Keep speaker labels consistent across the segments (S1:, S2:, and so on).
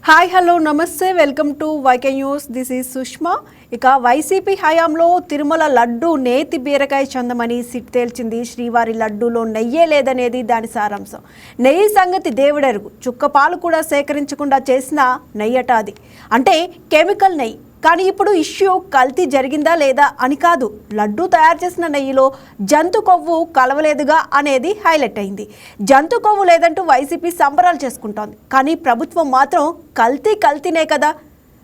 S1: Hi hello నమస్తే welcome to YK news. This is Sushma. ఇక వైసీపీ హయాంలో తిరుమల లడ్డు నేతి బీరకాయ చందమని సిట్ తేల్చింది. శ్రీవారి లడ్డూలో నెయ్యే లేదనేది దాని సారాంశం. నెయ్యి సంగతి దేవుడెరుగు, చుక్కపాలు కూడా సేకరించకుండా చేసిన నెయ్యట అది, అంటే కెమికల్ నెయ్యి. కానీ ఇప్పుడు ఇష్యూ కల్తీ జరిగిందా లేదా అని కాదు, లడ్డూ తయారు చేసిన నెయ్యిలో జంతు కొవ్వు కలవలేదుగా అనేది హైలైట్ అయింది. జంతు కొవ్వు లేదంటూ వైసీపీ సంబరాలు చేసుకుంటోంది. కానీ ప్రభుత్వం మాత్రం కల్తీనే కదా,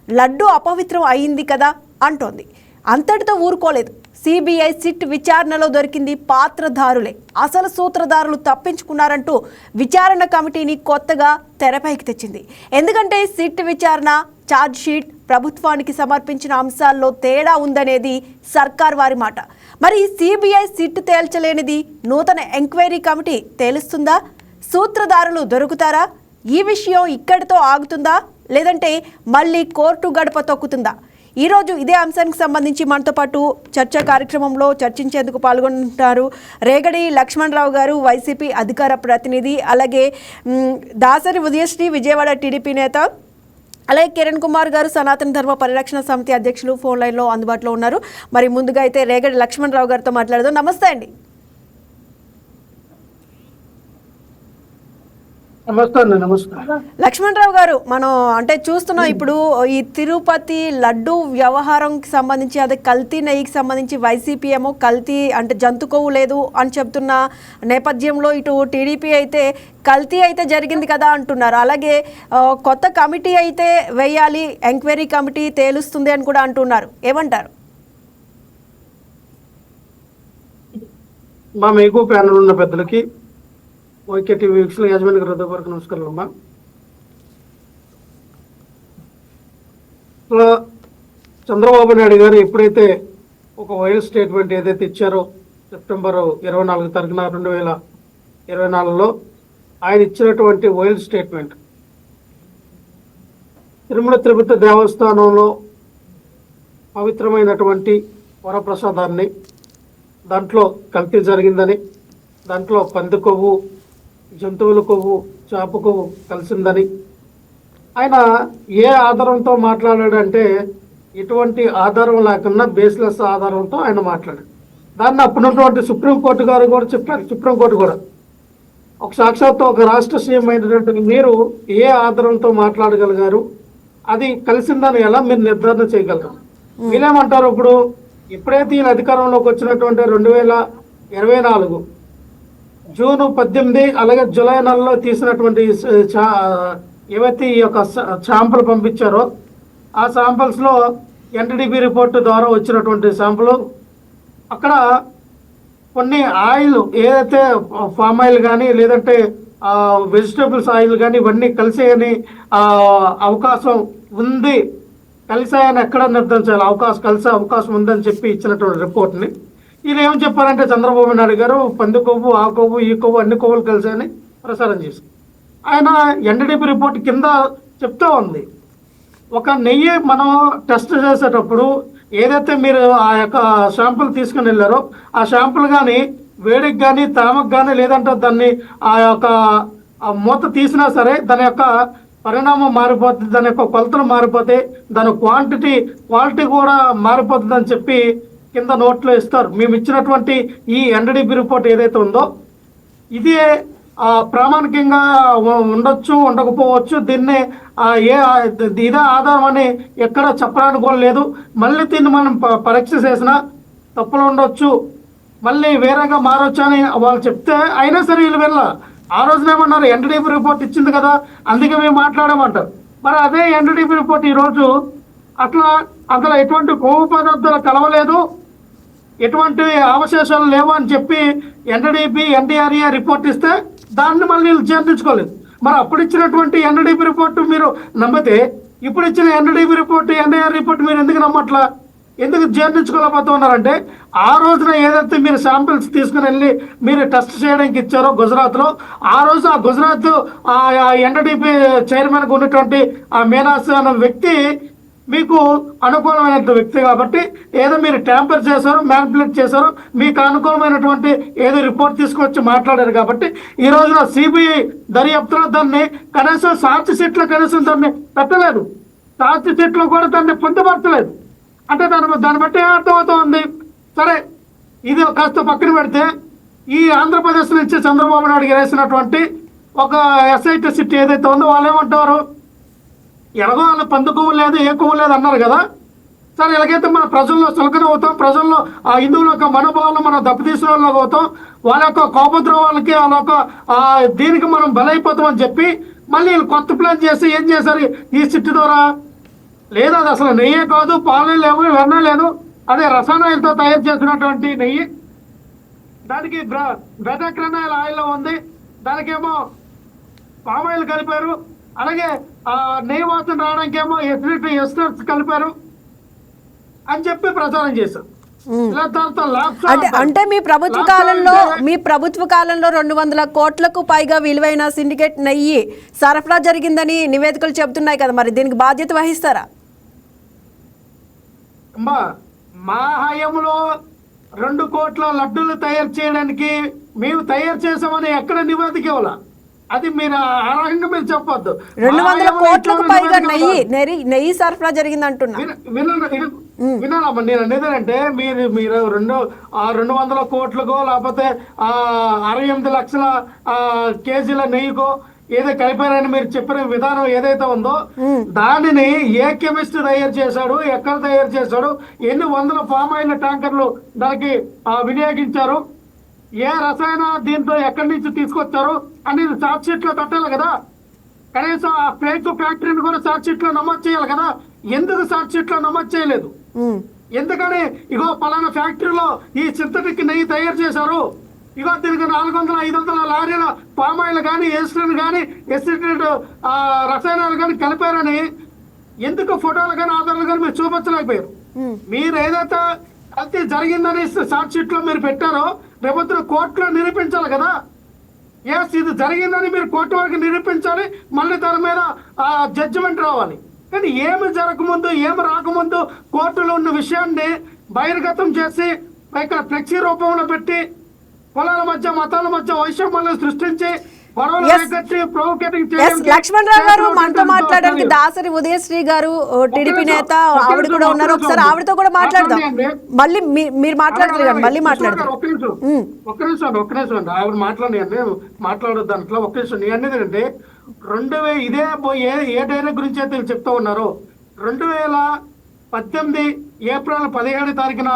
S1: లడ్డూ అపవిత్రం అయింది కదా అంటోంది. అంతటితో ఊరుకోలేదు. సిబిఐ సిట్ విచారణలో దొరికింది పాత్రధారులే, అసలు సూత్రధారులు తప్పించుకున్నారంటూ విచారణ కమిటీని కొత్తగా తెరపైకి తెచ్చింది. ఎందుకంటే సిట్ విచారణ ఛార్జ్ షీట్ ప్రభుత్వానికి సమర్పించిన అంశాల్లో తేడా ఉందనేది సర్కార్ వారి మాట. మరి సిబిఐ సిట్ తేల్చలేనిది నూతన ఎంక్వైరీ కమిటీ తేలుస్తుందా? సూత్రధారులు దొరుకుతారా? ఈ విషయం ఇక్కడితో ఆగుతుందా, లేదంటే మళ్ళీ కోర్టు గడప తొక్కుతుందా? ఈరోజు ఇదే అంశానికి సంబంధించి మనతో పాటు చర్చా కార్యక్రమంలో చర్చించేందుకు పాల్గొంటున్నారు రేగడి లక్ష్మణరావు గారు, వైసీపీ అధికార ప్రతినిధి, అలాగే దాసరి ఉదయశ్రీ విజయవాడ టీడీపీ నేత, అలాగే కిరణ్ కుమార్ గారు సనాతన ధర్మ పరిరక్షణ సమితి అధ్యక్షులు ఫోన్ లైన్లో అందుబాటులో ఉన్నారు. మరి ముందుగా అయితే రేగడి లక్ష్మణరావు గారితో మాట్లాడదాం. నమస్తే అండి. లక్ష్మణరావు గారు, మనం అంటే చూస్తున్నాం ఇప్పుడు ఈ తిరుపతి లడ్డు వ్యవహారంకి సంబంధించి, అదే కల్తీ నెయ్యికి సంబంధించి వైసీపీ ఏమో కల్తీ అంటే జంతు కొవ్వు లేదు అని చెప్తున్న నేపథ్యంలో ఇటు టీడీపీ అయితే కల్తీ అయితే జరిగింది కదా అంటున్నారు. అలాగే కొత్త కమిటీ అయితే వేయాలి, ఎంక్వైరీ కమిటీ తేలుస్తుంది అని కూడా అంటున్నారు. ఏమంటారు?
S2: మా మేకు ప్యానల్ ఉన్న పెద్దలకి, వైకే టీవీ వీక్షణ యాజమాన్య హృదయపూర్వక నమస్కారాలు అమ్మా. చంద్రబాబు నాయుడు గారు ఎప్పుడైతే ఒక వైల్డ్ స్టేట్మెంట్ ఏదైతే ఇచ్చారో సెప్టెంబర్ 24 తారీఖున 2024లో ఆయన ఇచ్చినటువంటి వైల్డ్ స్టేట్మెంట్, తిరుమల తిరుపతి దేవస్థానంలో పవిత్రమైనటువంటి వరప్రసాదాన్ని దాంట్లో కల్తీ జరిగిందని, దాంట్లో పంది కొవ్వు, జంతువుల కొవ్వు, చేప కొవ్వు కలిసిందని ఆయన ఏ ఆధారంతో మాట్లాడాడంటే ఎటువంటి ఆధారం లేకుండా బేస్లెస్ ఆధారంతో ఆయన మాట్లాడాడు. దాన్ని అప్పుడున్నటువంటి సుప్రీంకోర్టు గారు కూడా చెప్పారు. సుప్రీంకోర్టు కూడా ఒక సాక్షాత్తు ఒక రాష్ట్ర సీఎం అయినటువంటి మీరు ఏ ఆధారంతో మాట్లాడగలిగారు, అది కలిసిందని ఎలా మీరు నిర్ధారణ చేయగలరు? వీళ్ళేమంటారు, ఇప్పుడు ఎప్పుడైతే ఈయన అధికారంలోకి వచ్చినటువంటి 2024 జూన్ 18 అలాగే జూలై నెలలో తీసినటువంటి ఏవైతే ఈ యొక్క శాంపుల్ పంపించారో ఆ శాంపుల్స్లో ఎన్టీడీపీ రిపోర్టు ద్వారా వచ్చినటువంటి శాంపుల్, అక్కడ కొన్ని ఆయిల్ ఏదైతే ఫామ్ ఆయిల్ కానీ లేదంటే వెజిటేబుల్స్ ఆయిల్ కానీ ఇవన్నీ కలిసేయని అవకాశం ఉంది, కలిసాయని ఎక్కడ నిర్ధారించాలి, కలిసే అవకాశం ఉందని చెప్పి ఇచ్చినటువంటి రిపోర్ట్ని ఈయన ఏం చెప్పారంటే చంద్రబాబు నాయుడు గారు పంది కొవ్వు, ఆ కొవ్వు, ఈ కొవ్వు అన్ని కొవ్వులు కలిసాయని ప్రసారం చేశారు. ఆయన ఎన్డీడీపీ రిపోర్ట్ కింద చెప్తూ ఉంది, ఒక నెయ్యి మనం టెస్ట్ చేసేటప్పుడు ఏదైతే మీరు ఆ యొక్క శాంపుల్ తీసుకుని వెళ్ళారో ఆ శాంపుల్ కానీ వేడికి కానీ తేమకు కానీ లేదంటే దాన్ని ఆ యొక్క మూత తీసినా సరే దాని యొక్క పరిణామం మారిపోతుంది, దాని యొక్క కొలతలు మారిపోతాయి, దాని క్వాలిటీ కూడా మారిపోతుంది అని చెప్పి కింద నోట్లో ఇస్తారు. మేము ఇచ్చినటువంటి ఈ ఎన్డీడీపీ రిపోర్ట్ ఏదైతే ఉందో ఇదే ప్రామాణికంగా ఉండొచ్చు, ఉండకపోవచ్చు, దీన్ని ఇదే ఆధారం అని ఎక్కడ చెప్పడానికి కూడా లేదు. మళ్ళీ దీన్ని మనం పరీక్ష చేసినా తప్పులు ఉండొచ్చు, మళ్ళీ వేరేగా మారొచ్చు అని వాళ్ళు చెప్తే అయినా సరే వీళ్ళు వెళ్ళ ఆ రోజునేమన్నారు, ఎన్డీడీపీ రిపోర్ట్ ఇచ్చింది కదా అందుకే మేము మాట్లాడామంటారు. మరి అదే ఎన్డీడీపీ రిపోర్ట్ ఈరోజు అందులో ఎటువంటి కొవ్వు పదార్థాలు కలవలేదు, ఎటువంటి అవశేషాలు లేవు అని చెప్పి ఎన్డీడీపీ ఎన్డీఆర్ఏ రిపోర్ట్ ఇస్తే దాన్ని మళ్ళీ జీర్ణించుకోలేదు. మరి అప్పుడు ఇచ్చినటువంటి ఎన్డీడీపీ రిపోర్టు మీరు నమ్మితే ఇప్పుడు ఇచ్చిన ఎన్డీడీపీ రిపోర్టు, ఎన్డీఆర్ రిపోర్ట్ మీరు ఎందుకు నమ్మట్లా, ఎందుకు జీర్ణించుకోలేకపోతూ ఉన్నారంటే ఆ రోజున ఏదైతే మీరు శాంపిల్స్ తీసుకుని వెళ్ళి మీరు టెస్ట్ చేయడానికి ఇచ్చారో గుజరాత్లో, ఆ రోజు ఆ గుజరాత్ ఎన్డీడీపీ చైర్మన్గా ఉన్నటువంటి ఆ మీనాస్ అనే వ్యక్తి మీకు అనుకూలమైన వ్యక్తి కాబట్టి ఏదో మీరు ట్యాంపర్ చేశారు, మ్యానిపులేట్ చేశారు, మీకు అనుకూలమైనటువంటి ఏదో రిపోర్ట్ తీసుకొచ్చి మాట్లాడారు కాబట్టి ఈ రోజున సిబిఐ దర్యాప్తులో దాన్ని కనీసం సాక్షి షీట్లో కనీసం దాన్ని పెట్టలేదు, సాక్షి షీట్లో కూడా దాన్ని పొందుపరచలేదు. అంటే దాన్ని బట్టి అర్థమవుతోంది. సరే, ఇది కాస్త పక్కన పెడితే ఈ ఆంధ్రప్రదేశ్ నుంచి చంద్రబాబు నాయుడు వేసినటువంటి ఒక ఎస్ఐటి సిట్ ఏదైతే ఉందో వాళ్ళు ఏమంటారు, ఎలాగో వాళ్ళ పందు కొవ్వు లేదు, ఏ కొవ్వు లేదు అన్నారు కదా. సరే, ఎలాగైతే మన ప్రజల్లో చులకన అవుతాం, ప్రజల్లో ఆ హిందువుల యొక్క మనోభావాలను మనం దెబ్బతీసిన వాళ్ళకి అవుతాం, వాళ్ళ యొక్క కోపద్రోవాలకి వాళ్ళ యొక్క దీనికి మనం బలైపోతామని చెప్పి మళ్ళీ వీళ్ళు కొత్త ప్లాన్ చేసి ఏం చేశారు ఈ సిట్ ద్వారా? లేదు, అది అసలు నెయ్యే కాదు, పాలే లేవు, వెన్న లేదు, అదే రసాయనాలతో తయారు చేసినటువంటి నెయ్యి. దానికి బెటాక్రనైల్ ఆయిల్ ఉంది, దానికేమో పామ్ ఆయిల్ కలిపారు, అలాగే నెయ్యి వాసన రావడానికి ఏమో ఎస్టర్స్ కలిపారు అని చెప్పి ప్రచారం చేశారు.
S1: అంటే మీ ప్రభుత్వ కాలంలో 200 కోట్లకు పైగా విలువైన సిండికేట్ నెయ్యి సరఫరా జరిగిందని నివేదికలు చెబుతున్నాయి కదా, మరి దీనికి బాధ్యత వహిస్తారా?
S2: మా హయాంలో 2 కోట్ల లడ్డూలు తయారు చేయడానికి మేము తయారు చేసామని ఎక్కడ నివేదిక ఇవ్వాలా? అది మీరు ఆ రకంగా మీరు చెప్పొద్దు.
S1: 200 కోట్లకు పైగా నెయ్యి సరఫరా జరిగింది అంటున్నా.
S2: వినాలమ్మా, నేను అనేది అంటే మీరు 200 కోట్లకో లేకపోతే 68 లక్షల కేజీల నెయ్యికో ఏదో కలిపారని మీరు చెప్పిన విధానం ఏదైతే ఉందో దానిని ఏ కెమిస్ట్ తయారు చేశాడు, ఎక్కడ తయారు చేశాడు, ఎన్ని వందల పామ్ ఆయిల్ ట్యాంకర్లు దానికి వినియోగించారు, ఏ రసాయన దీంతో ఎక్కడి నుంచి తీసుకొచ్చారు అనేది చార్జ్ షీట్ లో పెట్టాలి కదా. కనీసం ఆ ఫేక్ ఫ్యాక్టరీని కూడా చార్జ్ షీట్ లో నమోదు చేయాలి కదా. ఎందుకు చార్జ్ షీట్ లో నమోదు చేయలేదు? ఎందుకని ఇగో పలానా ఫ్యాక్టరీలో ఈ సింథటిక్ నెయ్యి తయారు చేశారు, ఇగో దీనికి 400-500 లారీల పామాయిల్ కానీ ఎస్టిన్ కానీ ఎసిటేట్ రసాయనాలు కానీ కలిపారని ఎందుకు ఫోటోలు కానీ ఆధారాలు కానీ మీరు చూపించలేకపోయారు? మీరు ఏదైతే కల్తీ జరిగిందని చార్జ్ షీట్ లో మీరు పెట్టారో రేపొద్దున కోర్టులో నిరూపించాలి కదా. ఎస్, ఇది జరిగిందని మీరు కోర్టు వరకు నిరూపించాలి, మళ్ళీ దాని మీద జడ్జిమెంట్ రావాలి. కానీ ఏమి జరగకముందు, ఏమి రాకముందు కోర్టులో ఉన్న విషయాన్ని బహిర్గతం చేసి ఇక్కడ ఫ్లెక్సీ రూపంలో పెట్టి కులాల మధ్య మతాల మధ్య వైషమ్యాలను సృష్టించి
S1: లక్ష్మణ్ రావు గారు మనతో మాట్లాడడానికి దాసరి ఉదయశ్రీ గారు టీడీపీ నేత ఆవిడ కూడా ఉన్నారు. ఒకసారి ఆవిడతో కూడా మాట్లాడదాం. మళ్ళీ మీరు మాట్లాడుతున్నారు, మళ్ళీ మాట్లాడదాం.
S2: ఒక్క నిమిషం ఆవిడ మాట్లాడదు దాంట్లో. ఒక్క నిమిషం నేను అనేది అంటే 2000 ఇదే ఏ డైరీ గురించి అయితే చెప్తా ఉన్నారు. 2018 ఏప్రిల్ 17 తారీఖున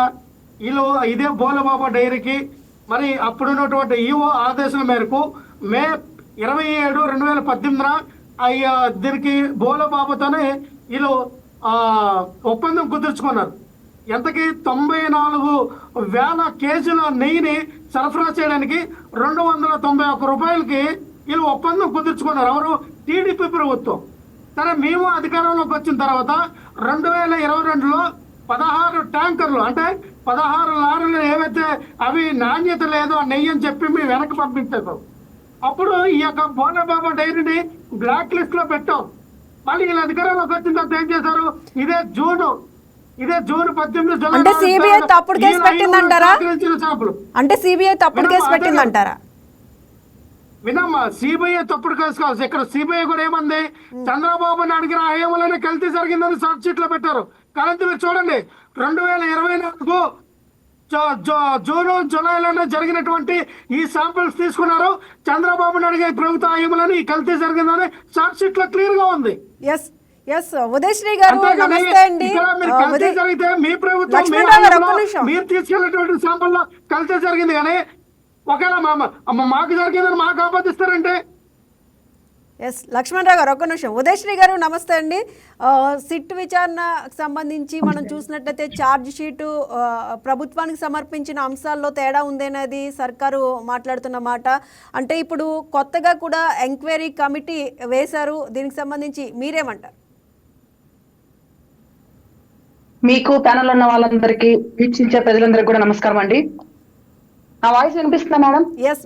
S2: వీళ్ళు ఇదే బోలబాబా డైరీకి మరి అప్పుడున్నటువంటి ఈఓ ఆదేశాల మేరకు మే 27, 2018 దీనికి బోలబాబాతోనే వీళ్ళు ఒప్పందం కుదుర్చుకున్నారు. ఎంతకి 94,000 కేజీల నెయ్యిని సరఫరా చేయడానికి 291 రూపాయలకి వీళ్ళు ఒప్పందం కుదుర్చుకున్నారు. ఎవరు? టీడీపీ ప్రభుత్వం. సరే, మేము అధికారంలోకి వచ్చిన తర్వాత 2022లో 16 ట్యాంకర్లు అంటే 16 లారీలు ఏవైతే అవి నాణ్యత లేదో ఆ నెయ్యి అని చెప్పి మేము వెనక్కి పంపించారు. అప్పుడు ఈ యొక్క బోలబాబా డైరీని బ్లాక్ లిస్ట్ లో పెట్టాం. మళ్ళీ వీళ్ళ అధికారంలోకి వచ్చిన తర్వాత ఏం చేశారు? ఇదే జూన్ 18
S1: అంటే సిబిఐ తప్పుడు కేసు పెట్టిందంటారా? అంటే సిబిఐ తప్పుడు కేసు పెట్టిందంటారా?
S2: వినమ్మా, సిబిఐ తప్పుడు కేసు కాదు. ఇక్కడ సిబిఐ కూడా ఏమంది, చంద్రబాబు నాయుడు హయాంలోనే కల్తీ జరిగిందని చార్జ్ షీట్ లో పెట్టారు. కానీ మీరు చూడండి, 2024 జూన్ జూలైలోనే జరిగినటువంటి ఈ శాంపిల్స్ తీసుకున్నారు. చంద్రబాబు నాయుడు ప్రభుత్వ హయాంలోనే ఈ కల్తీ జరిగిందని చార్జ్ షీట్ లో క్లియర్ గా ఉంది.
S1: ఉదయశ్రీ గారు నమస్తే అండి.
S2: జరిగితే మీ ప్రభుత్వం మీరు తీసుకెళ్ళినటువంటి శాంపుల్ లో కల్తీ జరిగింది, కానీ ఒకవేళ మాకు జరిగిందని మాకు ఆపాదిస్తారంటే?
S1: లక్ష్మణ్ రావు గారు ఒక్క నిమిషం. ఉదయశ్రీ గారు నమస్తే అండి. సిట్ విచారణకు సంబంధించి మనం చూసినట్లయితే ఛార్జ్ షీటు ప్రభుత్వానికి సమర్పించిన అంశాల్లో తేడా ఉందనేది సర్కారు మాట్లాడుతున్న మాట. అంటే ఇప్పుడు కొత్తగా కూడా ఎంక్వైరీ కమిటీ వేశారు, దీనికి సంబంధించి మీరేమంటారు?
S3: మీకు ప్యానల్ ఉన్న వాళ్ళందరికీ, వీక్షించే ప్రజలందరికీ కూడా నమస్కారం అండి. నా వాయిస్ వినిపిస్తుందా మేడం?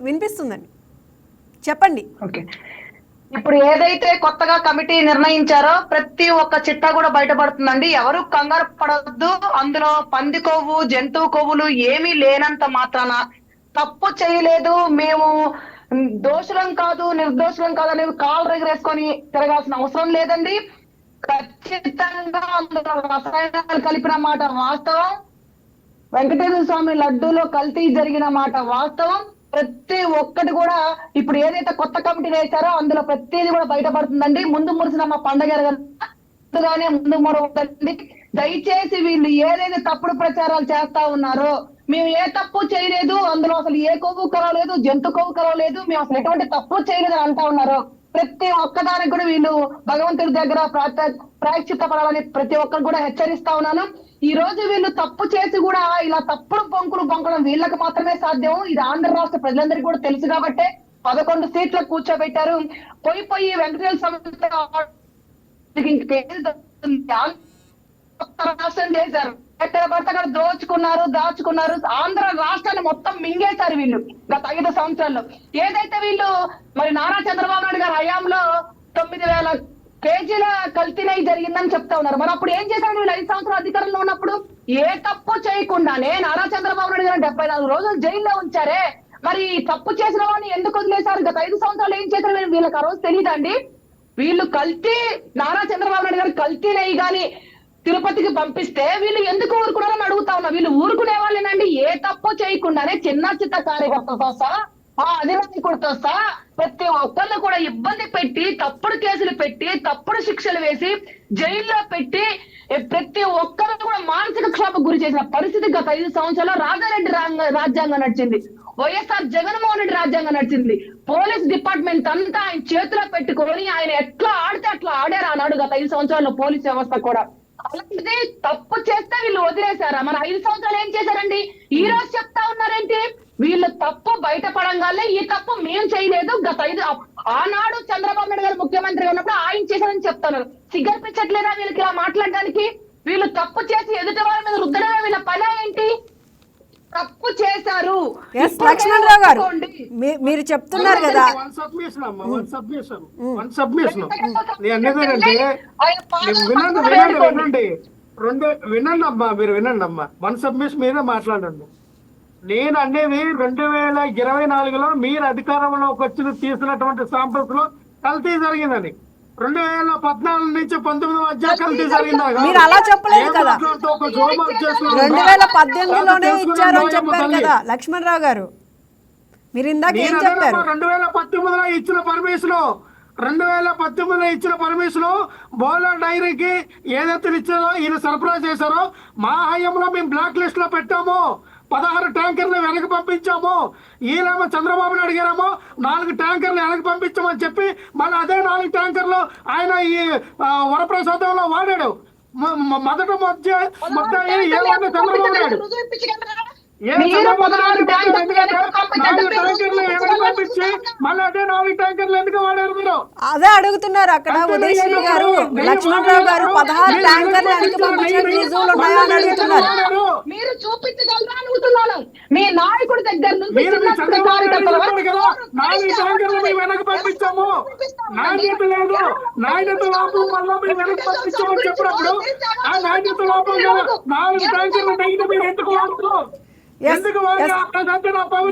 S1: వినిపిస్తుందండి, చెప్పండి.
S3: ఓకే. ఇప్పుడు ఏదైతే కొత్తగా కమిటీ నిర్ణయించారో ప్రతి ఒక్క చిట్టా కూడా బయటపడుతుందండి. ఎవరు కంగారు పడవద్దు. అందులో పంది కొవ్వు, జంతువు కొవ్వులు ఏమీ లేనంత మాత్రాన తప్పు చేయలేదు, మేము దోషులం కాదు, నిర్దోషులం కాదు అనేది కాళ్ళు ఎగరేసుకొని తిరగాల్సిన అవసరం లేదండి. ఖచ్చితంగా అందులో రసాయనాలు కలిపిన మాట వాస్తవం. వెంకటేశ్వర స్వామి లడ్డూలో కల్తీ జరిగిన మాట వాస్తవం. ప్రతి ఒక్కటి కూడా ఇప్పుడు ఏదైతే కొత్త కమిటీ వేశారో అందులో ప్రతిదీ కూడా బయటపడుతుందండి. ముందు మురిసినమ్మ పండగ ముందుగానే ముందు మొరవుతుంది. దయచేసి వీళ్ళు ఏదైతే తప్పుడు ప్రచారాలు చేస్తా ఉన్నారో, మేము ఏ తప్పు చేయలేదు, అందులో అసలు ఏ కొవ్వు కలవలేదు, జంతు కొవ్వు కలవలేదు, మేము అసలు ఎటువంటి తప్పు చేయలేదు అని అంటా ఉన్నారు. ప్రతి ఒక్కదానికి కూడా వీళ్ళు భగవంతుడి దగ్గర ప్రాయశ్చిత్త పడాలని ప్రతి ఒక్కరు కూడా హెచ్చరిస్తా ఉన్నాను. ఈ రోజు వీళ్ళు తప్పు చేసి కూడా ఇలా తప్పుడు బొంకులు బొంకడం వీళ్ళకి మాత్రమే సాధ్యం. ఇది ఆంధ్ర రాష్ట్ర ప్రజలందరికీ కూడా తెలుసు కాబట్టి 11 సీట్లకు కూర్చోబెట్టారు. పోయి వెంకటేశ్వర రాష్ట్రం చేశారు. ఎక్కడ పడితే అక్కడ దాచుకున్నారు. ఆంధ్ర రాష్ట్రాన్ని మొత్తం మింగేశారు వీళ్ళు గత 5 సంవత్సరాల్లో. ఏదైతే వీళ్ళు మరి నారా చంద్రబాబు నాయుడు గారి హయాంలో 9,000 కేజీల కల్తీనై జరిగిందని చెప్తా ఉన్నారు. మరి అప్పుడు ఏం చేశారు వీళ్ళు 5 సంవత్సరాలు అధికారంలో ఉన్నప్పుడు? ఏ తప్పు చేయకుండానే నారా చంద్రబాబు నాయుడు గారు 74 రోజులు జైల్లో ఉంచారే. మరి తప్పు చేసిన వాడిని ఎందుకు వదిలేశారు? గత 5 సంవత్సరాలు ఏం చేశారు వీళ్ళకి ఆ రోజు తెలియదండి. వీళ్ళు కల్తీ, నారా చంద్రబాబు నాయుడు గారు కల్తీనై గాని తిరుపతికి పంపిస్తే వీళ్ళు ఎందుకు ఊరుకున్నారని అడుగుతా ఉన్నా. వీళ్ళు ఊరుకునే వాళ్ళేనండి. ఏ తప్పు చేయకుండానే చిన్న కార్యకర్తలతో సహా అధినాయకుడితో సహా ప్రతి ఒక్కరిని కూడా ఇబ్బంది పెట్టి, తప్పుడు కేసులు పెట్టి, తప్పుడు శిక్షలు వేసి, జైల్లో పెట్టి ప్రతి ఒక్కరు కూడా మానసిక క్షోభకు గురి చేసిన పరిస్థితి గత 5 సంవత్సరాల్లో రాజారెడ్డి రాజ్యాంగం నడిచింది. వైఎస్ఆర్ జగన్మోహన్ రెడ్డి రాజ్యాంగం నడిచింది. పోలీస్ డిపార్ట్మెంట్ అంతా ఆయన చేతిలో పెట్టుకొని ఆయన ఎట్లా ఆడితే అట్లా ఆడారు ఆనాడు గత 5 సంవత్సరాల్లో పోలీస్ వ్యవస్థ కూడా. అలాంటిది తప్పు చేస్తే వీళ్ళు వదిలేశారా? మన 5 సంవత్సరాలు ఏం చేశారండి? ఈ రోజు చెప్తా ఉన్నారేంటి? వీళ్ళు తప్పు బయటపడంగానే ఈ తప్పు మేము చేయలేదు, గత 5 ఆనాడు చంద్రబాబు నాయుడు గారు ముఖ్యమంత్రిగా ఉన్నప్పుడు ఆయన చేశారని చెప్తున్నారు. సిగ్గనిపించట్లేదా వీళ్ళకి ఇలా మాట్లాడడానికి? వీళ్ళు తప్పు చేసి ఎదుటి వాళ్ళ మీద రుద్దడమే వీళ్ళ పని ఏంటి? తప్పు చేశారు.
S1: లక్ష్మణరావు గారు మీరు చెప్తున్నారు కదా,
S2: వన్ సబ్మిషన్ వినండి అమ్మా, మీరు వినండి అమ్మా. వన్ సబ్మిషన్ మీదే మాట్లాడండి. నేను అనేది 2024లో మీరు అధికారంలోకి వచ్చి తీసినటువంటి శాంపుల్స్ లో కల్తీ జరిగిందని. 2014 నుంచి 19 మధ్య కల్తీ జరిగిందా?
S1: మీరు అలా చెప్పలేదు కదా, 2018లోనే ఇచ్చారని చెప్పారు కదా లక్ష్మణరావు గారు. మీరు ఇందాక ఏం చెప్పారు?
S2: 2019లో ఇచ్చిన పర్మిషన్ బోలా డైరీకి ఏదైతే ఇచ్చారో ఈయన సరఫరా చేశారో మా హయాంలో మేము బ్లాక్ లిస్ట్ లో పెట్టాము. 16 ట్యాంకర్లు వెనక్కి పంపించాము. ఈయనేమో చంద్రబాబు నాయుడు గారేమో 4 ట్యాంకర్లు వెనక్కి పంపించామని చెప్పి మళ్ళీ అదే 4 ట్యాంకర్లు ఆయన ఈ వరప్రసాదంలో వాడాడు. మొదట మొత్తం ఏమన్నా చంద్రబాబు నాయుడు
S1: అదే అడుగుతున్నారు అక్కడ ఉదయశ్రీ గారు, లక్ష్మణరావు గారు. 16 ట్యాంకర్లు వెనక్కి పంపించిన రుజువులు ఉన్నాయా అని అడుగుతున్నారు.
S3: మీరు చూపించగలరా అడుగుతున్నాను. మీ నాయకుడి దగ్గర నుంచి
S2: వెనక్కి పంపించాము. నాణ్యత లేదు, నాణ్యత లోపం వల్ల మేము వెనక్కి పంపించామని చెప్పినప్పుడు ఆ నాణ్యత లోపం 4 ట్యాంకర్లు నైట్ మీరు ఎందుకు వాడుతున్నారు?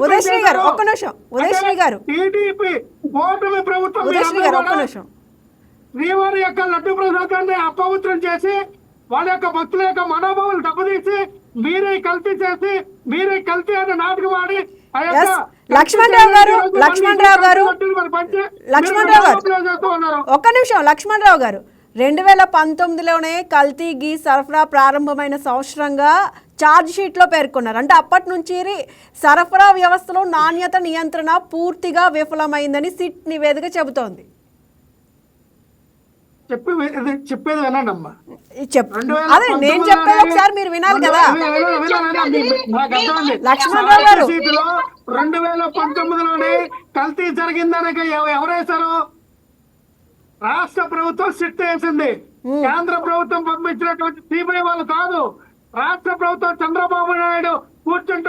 S1: ఉదయశ్రీ గారు ఒక్క నిమిషం. ఉదయశ్రీ గారు ఒక్క నిమిషం.
S2: శ్రీవారి యొక్క లడ్డు ప్రసాదాన్ని అపవిత్రం చేసి వాళ్ళ యొక్క భక్తుల యొక్క మనోభావాలు దెబ్బతీసి మీరే కల్తీ చేసి మీరే కల్తీ అని నాటకం ఆడి
S1: లక్ష్మణరావు గారు ఒక్క నిమిషం. లక్ష్మణరావు గారు 2019లోనే కల్తీ గీ సరఫరా ప్రారంభమైన సంవత్సరంగా ఛార్జ్ షీట్లో పేర్కొన్నారు. అంటే అప్పటి నుంచి సరఫరా వ్యవస్థలో నాణ్యత నియంత్రణ పూర్తిగా విఫలమైందని సిట్ నివేదిక చెబుతోంది.
S2: చెప్పేది వినండి అమ్మా.
S1: అదే నేను చెప్పేది ఒకసారి మీరు వినాలి కదా లక్ష్మణరావు గారు.
S2: 2019లోనే కల్తీ జరిగిందనక ఎవరేశారు? రాష్ట్ర ప్రభుత్వం సిట్ వేసింది. కేంద్ర ప్రభుత్వం పంపించినటువంటి సిబిఐ వాళ్ళు కాదు. రాష్ట్ర ప్రభుత్వం చంద్రబాబు నాయుడు కూర్చొని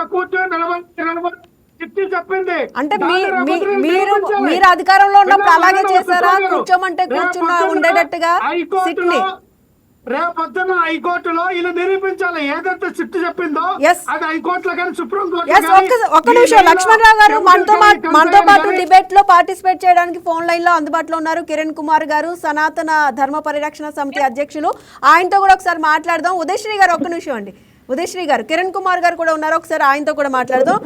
S2: నిలబడి చిట్టి చెప్పింది.
S1: అంటే మీరు మీరు అధికారంలో ఉన్నప్పుడు అలాగే చేశారా? కూర్చోమంటే కూర్చున్నా ఉండేటట్టుగా సిట్ ని
S2: రేపొద్దున హైకోర్టులో ఇలా నిరూపించాలి. ఏదైతే సిట్ చెప్పిందో అది హైకోర్టులో కానీ సుప్రీం
S1: ఒక్క నిమిషం లక్ష్మణరావు గారు మనతో పాటు డిబేట్ లో పార్టిసిపేట్ చేయడానికి ఫోన్ లైన్ లో అందుబాటులో ఉన్నారు కిరణ్ కుమార్ గారు, సనాతన ధర్మ పరిరక్షణ సమితి అధ్యక్షులు. ఆయనతో కూడా ఒకసారి మాట్లాడదాం. ఉదయశ్రీ గారు ఒక్క నిమిషం అండి. ఉదయశ్రీ గారు, కిరణ్ కుమార్ గారు కూడా ఉన్నారు, ఒకసారి ఆయనతో కూడా మాట్లాడదాం.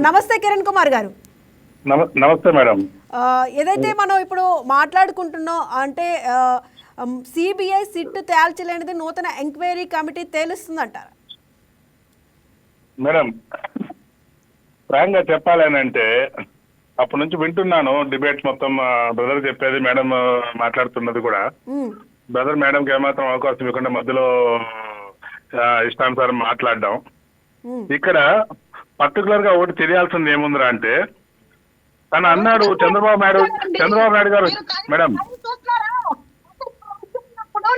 S1: నమస్తే కిరణ్ కుమార్ గారు.
S4: నమస్తే మేడం.
S1: ఏదైతే మనం ఇప్పుడు మాట్లాడుకుంటున్నాం అంటే సిబిఐ సిట్ తేల్చలేనిది నూతన ఎంక్వైరీ కమిటీ తేలుస్తుందంటారా?
S4: మేడం ఫ్రాంక్ గా చెప్పాలనంటే అప్పటి నుంచి వింటున్నాను డిబేట్ మొత్తం. బ్రదర్ చెప్పేది, మేడం మాట్లాడుతున్నది కూడా. బ్రదర్ మేడంకి ఏమాత్రం అవకాశం ఇవ్వకుండా మధ్యలో ఇష్టానుసారం మాట్లాడడం. ఇక్కడ పర్టికులర్ గా ఒకటి తెలియాల్సింది ఏముందిరా అంటే, తను అన్నాడు చంద్రబాబు నాయుడు గారు మేడం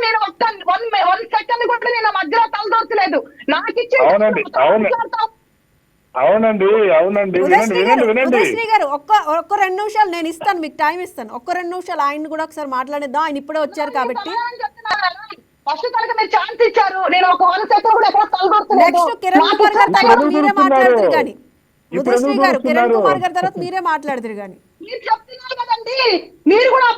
S3: నేను వన్ సెకండ్ కూడా నేను మధ్యలో తలదొచ్చలేదు.
S4: అవునండి వినండి.
S1: ఉదయశ్రీ గారు ఒక్క 2 నిమిషాలు నేను ఇస్తాను, మీకు టైం ఇస్తాను. ఒక్క 2 నిమిషాలు ఆయన కూడా ఒకసారి మాట్లాడేద్దాం. ఆయన ఇప్పుడే వచ్చారు కాబట్టి.
S3: ఫస్ట్ తనకి మీరు ఛాన్స్ ఇచ్చారు. నేను ఒక 1 సెకండ్ కూడా ఎక్కడ తలదొచ్చలేదు.
S1: నెక్స్ట్ కిరణ్ కుమార్ గారి తర్వాత మీరే మాట్లాడుతారు కానీ. ఉదయశ్రీ గారు, కిరణ్ కుమార్ గారి తర్వాత మీరే మాట్లాడుతారు కానీ.
S3: మీరు చెప్తున్నారు కదండి, మీరు కూడా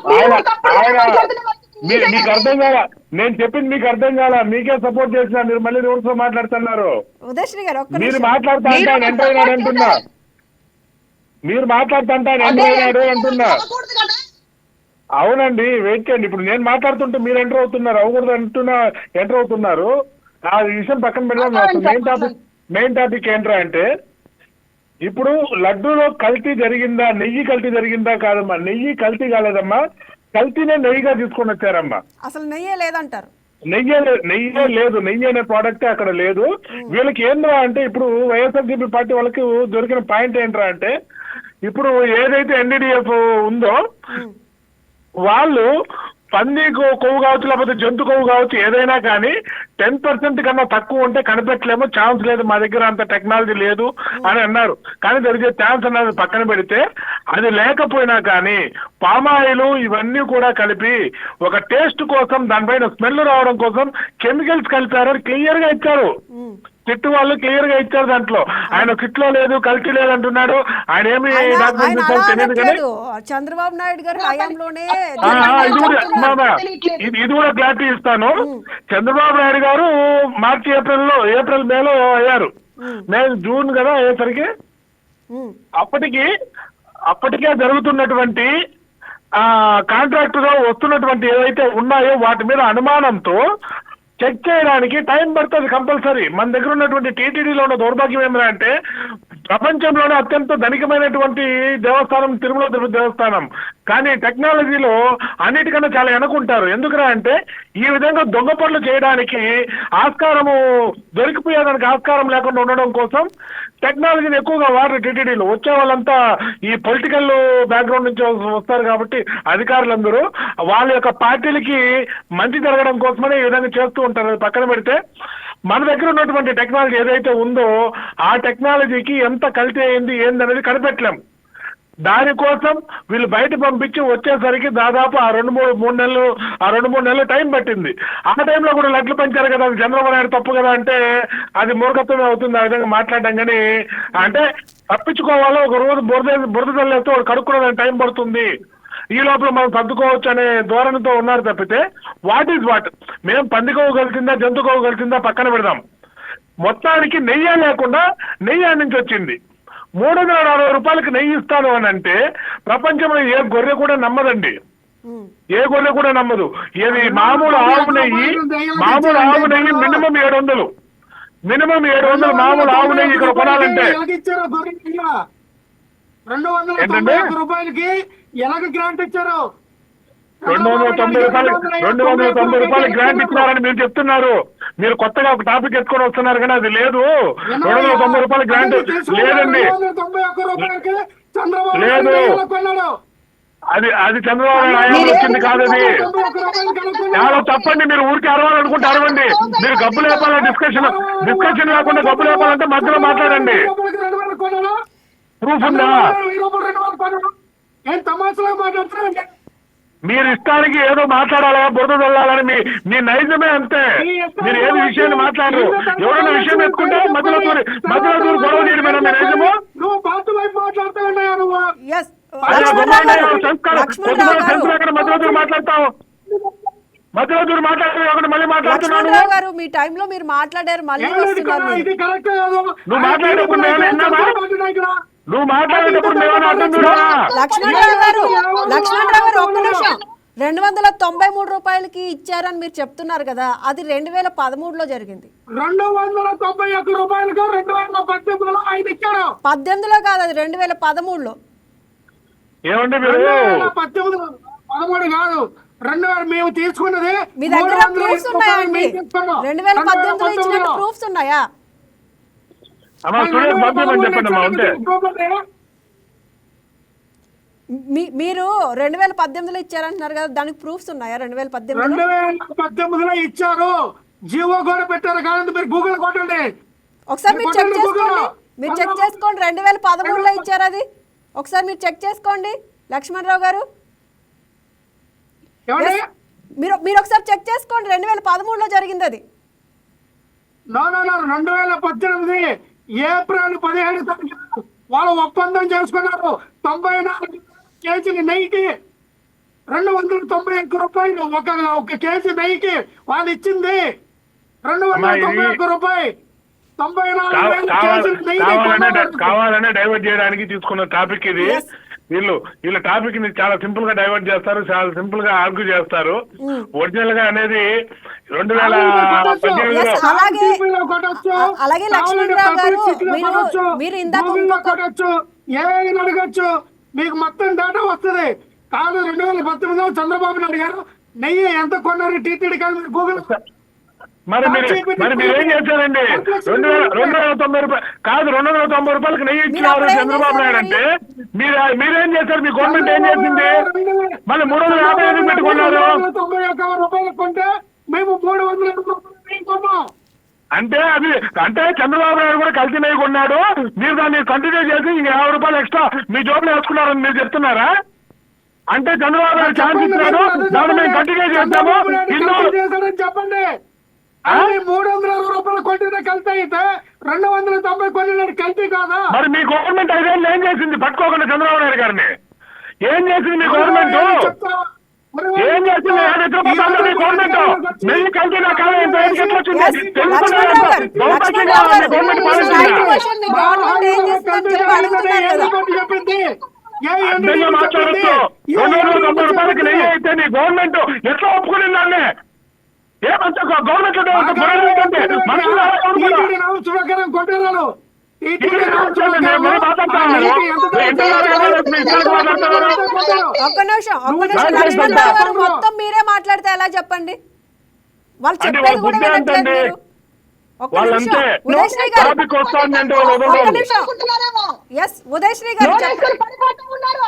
S4: మీకు అర్థం కాల, నేను చెప్పింది మీకు అర్థం కాల. మీకే సపోర్ట్ చేసిన మీరు మళ్ళీ రూల్స్ లో మాట్లాడుతున్నారు.
S1: ఉదయశ్రీ గారు
S4: మీరు మాట్లాడుతా ఆయన ఎంటర్ అయినాడు అంటున్నా. మీరు మాట్లాడుతుంటే ఆయన ఎంటర్ అయినాడు అంటున్నా. అవునండి, వెయిట్ చేయండి. ఇప్పుడు నేను మాట్లాడుతుంటే మీరు ఎంటర్ అవుతున్నారు, అవ్వకూడదు అంటున్నా ఎంటర్ అవుతున్నారు. ఆ విషయం పక్కన పెడదాం. మెయిన్ టాపిక్ ఏంట్రా అంటే, ఇప్పుడు లడ్డూలో కల్తీ జరిగిందా, నెయ్యి కల్తీ జరిగిందా? కాదమ్మా, నెయ్యి కల్తీ కాలేదమ్మా, కల్తీనే నెయ్యిగా తీసుకొని వచ్చారమ్మా.
S1: అసలు నెయ్యే లేదంటారు.
S4: నెయ్యే లేదు, నెయ్యి అనే ప్రోడక్ట్ అక్కడ లేదు. వీళ్ళకి ఏంట్రా అంటే, ఇప్పుడు వైఎస్ఆర్సీపీ పార్టీ వాళ్ళకి దొరికిన పాయింట్ ఏంట్రా అంటే, ఇప్పుడు ఏదైతే ఎన్డీడీఎఫ్ ఉందో వాళ్ళు పంది కొవ్వు కావచ్చు, లేకపోతే జంతు కొవ్వు కావచ్చు, ఏదైనా కానీ 10% కన్నా తక్కువ ఉంటే కనిపెట్టలేమో, ఛాన్స్ లేదు, మా దగ్గర అంత టెక్నాలజీ లేదు అని అన్నారు. కానీ జరిగే ఛాన్స్ అన్నది పక్కన పెడితే, అది లేకపోయినా కానీ పామాయిల్ ఇవన్నీ కూడా కలిపి ఒక టేస్ట్ కోసం, దానిపైన స్మెల్ రావడం కోసం కెమికల్స్ కలిపారని క్లియర్ గా ఇచ్చారు. కిట్ వాళ్ళు క్లియర్ గా ఇచ్చారు. దాంట్లో ఆయన కిట్ లో లేదు, కల్తీ లేదు అంటున్నాడు. ఆయన ఏమి తెలియదు కానీ
S1: చంద్రబాబు నాయుడు గారు హయాంలోనే
S4: ఇది కూడా క్లారిటీ ఇస్తాను. చంద్రబాబు నాయుడు గారు మార్చి ఏప్రిల్ మేలో అయ్యారు. జూన్ కదా అయ్యేసరికి అప్పటికే జరుగుతున్నటువంటి కాంట్రాక్ట్ గా వస్తున్నటువంటి ఏవైతే ఉన్నాయో వాటి మీద అనుమానంతో చెక్ చేయడానికి టైం పడుతుంది కంపల్సరీ. మన దగ్గర ఉన్నటువంటి టీటీడీలో ఉన్న దౌర్భాగ్యం ఏమిటంటే, ప్రపంచంలోనే అత్యంత ధనికమైనటువంటి దేవస్థానం తిరుమల తిరుపతి దేవస్థానం. కానీ టెక్నాలజీలో అన్నిటికన్నా చాలా వెనకుంటారు. ఎందుకురా అంటే, ఈ విధంగా దొంగ పనులు చేయడానికి ఆస్కారము దొరికిపోయేదానికి ఆస్కారం లేకుండా ఉండడం కోసం టెక్నాలజీని ఎక్కువగా వాడరు టీటీడీలో. వచ్చే వాళ్ళంతా ఈ పొలిటికల్ బ్యాక్గ్రౌండ్ నుంచి వస్తారు కాబట్టి అధికారులందరూ వాళ్ళ యొక్క పార్టీలకి మంచి జరగడం కోసమనే ఈ విధంగా చేస్తూ ఉంటారు. పక్కన పెడితే మన దగ్గర ఉన్నటువంటి టెక్నాలజీ ఏదైతే ఉందో ఆ టెక్నాలజీకి ఎంత కల్తీ అయింది ఏందనేది కనిపెట్టలేం. దానికోసం వీళ్ళు బయట పంపించి వచ్చేసరికి దాదాపు ఆ 2-3 నెలలు టైం పట్టింది. ఆ టైంలో కూడా లడ్లు పంచారు కదా, అది చంద్రబాబు నాయుడు తప్పు కదా అంటే అది మూర్ఖత్వమే అవుతుంది ఆ విధంగా మాట్లాడడం. కానీ అంటే తప్పించుకోవాలో ఒక రోజు బురద తల్లేస్తే వాడు కడుక్కునే టైం పడుతుంది, ఈ లోపల మనం సర్దుకోవచ్చు అనే ధోరణితో ఉన్నారు తప్పితే వాట్ ఈజ్ వాట్. మేము పందికోవు కలిసిందా జంతుకోవు కలిసిందా పక్కన పెడదాం. మొత్తానికి నెయ్యి లేకుండా నెయ్యి నుంచి వచ్చింది. 340 రూపాయలకి నెయ్యి ఇస్తాను అని అంటే ప్రపంచంలో ఏ గొర్రె కూడా నమ్మదండి, ఏ గొర్రె కూడా నమ్మదు. ఏది మామూలు ఆవు నెయ్యి మినిమం 700 మామూలు ఆవు నెయ్యి ఇక్కడ కొనాలంటే
S2: 290 రూపాయలకి ఎలాగ గ్రాంట్ ఇచ్చారు?
S4: 290 రూపాయలు గ్రాంట్ ఇచ్చినారని మీరు చెప్తున్నారు. మీరు కొత్తగా ఒక టాపిక్ ఎత్తుకొని వస్తున్నారు కానీ అది లేదు. 290 రూపాయలు గ్రాంట్ లేదండి, లేదు. అది చంద్రబాబు నాయుడు వచ్చింది కాదు, అది చాలా తప్పండి. మీరు ఊరికి అరవాలనుకుంటే అరవండి, మీరు గబ్బు లేపాల డిస్కషన్ లేకుండా గబ్బు లేపాలంటే మధ్యలో మాట్లాడండి. ప్రూఫ్ ఉందా?
S2: తమాషాగా మాట్లాడుతున్నారండి.
S4: మీరు ఇష్టానికి ఏదో మాట్లాడాలా బురద చల్లాలని మీ నైజమే అంతే. మీరు ఏది విషయాన్ని మాట్లాడరు. ఎవరైనా విషయం ఎత్తుకుంటే మధ్యలో దూరి గొడవ చేయడమేనా మీ నైజము?
S2: నువ్వు బాతు వైపు మాట్లాడుతున్నావు నువ్వు.
S1: ఎస్ లక్ష్మణరావు గారు
S4: మధ్యలో దూరి మాట్లాడతావు. మధ్యలో దూరి మాట్లాడుతున్నావు మళ్ళీ మాట్లాడుతున్నాను.
S1: లక్ష్మణరావు గారు మీ టైంలో మీరు మాట్లాడారు, మళ్ళీ వస్తున్నారు మీరు.
S2: ఇది కరెక్ట్ కాదు.
S4: నువ్వు మాట్లాడేటప్పుడు నేను విన్నానా? నువ్వు మాట్లాడేటప్పుడు నేను అర్థం చూడాలా?
S1: లక్ష్మణరావు గారు ఒక్క నిమిషం. 293 రూపాయలకి ఇచ్చారని మీరు చెప్తున్నారు కదా, అది 2013లో జరిగింది.
S2: 291 రూపాయలకు 2018లో ఆయన ఇచ్చాడు.
S1: 18లో కాదు, అది 2013లో.
S4: ఏమండి మీరు
S2: 2018 13 కాదు, 2000 మేము తీసుకున్నది.
S1: మీ దగ్గర ప్రూఫ్స్ ఉన్నాయా అండి? 2018లో ఇచ్చినట్టు ప్రూఫ్స్ ఉన్నాయా?
S4: అమ్మా స్టూడియో పంపించమని చెప్పండి అమ్మా. ఉంటే
S1: మీరు 2018లో ఇచ్చారంటున్నారు కదా, దానికి ప్రూఫ్స్ ఉన్నాయా? 2018లో
S2: 2018లో ఇచ్చారు, జీవో కూడా పెట్టారు. కానీ మీరు గూగుల్ కొట్టండి
S1: ఒకసారి. మీరు చెక్ చేసుకోండి, 2013లో ఇచ్చారు అది. ఒకసారి మీరు చెక్ చేసుకోండి లక్ష్మణరావు గారు. మీరు ఒకసారి చెక్ చేసుకోండి, 2013లో జరిగింది అది.
S2: 2018 ఏప్రిల్ 17 తారీఖు వాళ్ళు ఒప్పందం చేసుకున్నారు. 94 కేజీల నెయ్యికి 291 రూపాయలు. ఒక కేజీ నెయ్యికి వాళ్ళు ఇచ్చింది 291 రూపాయలు. 94,000 కేజీల నెయ్యి
S4: కావాలనే డైవర్ట్ చేయడానికి తీసుకున్న టాపిక్ ఇది. వీళ్ళ టాపిక్ ని చాలా సింపుల్ గా డైవర్ట్ చేస్తారు, చాలా సింపుల్ గా ఆర్గ్యూ చేస్తారు. ఒరిజినల్ గా అనేది 2018లో
S1: అలాగే లక్ష్మణరావు గారు మీరు ఇందాక
S2: కొట్టచ్చు, ఏమైనా అడగచ్చు, మీకు మొత్తం డేటా వస్తుంది. కాదు 2019లో చంద్రబాబు నాయుడు గారు నెయ్యి ఎంత కొన్నారు టీటీడీ కాదు, మీరు గూగుల్.
S4: మరి మీరేం చేశారండి? 290 రూపాయలు కాదు, 290 రూపాయలకి నెయ్యి ఇచ్చినారు చంద్రబాబు నాయుడు అంటే. మీరేం చేశారు? మీ గవర్నమెంట్ ఏం చేసింది? మళ్ళీ 350 పెట్టుకున్నారు.
S2: 91 రూపాయలు కొంటే మేము 300 రూపాయలు కొన్నాం.
S4: అంటే చంద్రబాబు నాయుడు కూడా కలిసి నెయ్యి కొన్నాడు. మీరు దాన్ని కంటిన్యూ చేసి ఇంక 50 రూపాయలు ఎక్స్ట్రా మీ జోబులో వేసుకున్నారని మీరు చెప్తున్నారా? అంటే చంద్రబాబు నాయుడు ఛాన్స్ ఇస్తున్నాడు, దాన్ని మేము కంటిన్యూ చేస్తాము.
S2: చెప్పండి. 360 రూపాయలు కొట్టిన కలిసి అయితే 290 కొట్టిన కలిసి కాదా?
S4: మరి మీ గవర్నమెంట్ 5 ఏళ్ళు ఏం చేసింది పట్టుకోకుండా చంద్రబాబు నాయుడు గారిని? ఏం చేసింది మీ గవర్నమెంట్? ఏం చేసింది గవర్నమెంట్? నెయ్యి కలిసి నా కాలం
S2: చెప్పింది.
S4: మాట్లాడచ్చు. 290 రూపాయలకి నెయ్యి అయితే నీ గవర్నమెంట్ ఎట్లా ఒప్పుకుని దాన్ని? ఏమంటే గవర్నమెంట్
S2: కొట్టారు.
S1: ఒక్క నిమిషం లక్ష్మణరావు గారు మొత్తం మీరే మాట్లాడితే ఎలా చెప్పండి? వాళ్ళు చెప్పేది కూడా వినట్లేదు మీరు. ఒక్క నిమిషం ఉదయశ్రీ గారు, ఒక్క నిమిషం. ఎస్ ఉదయశ్రీ గారు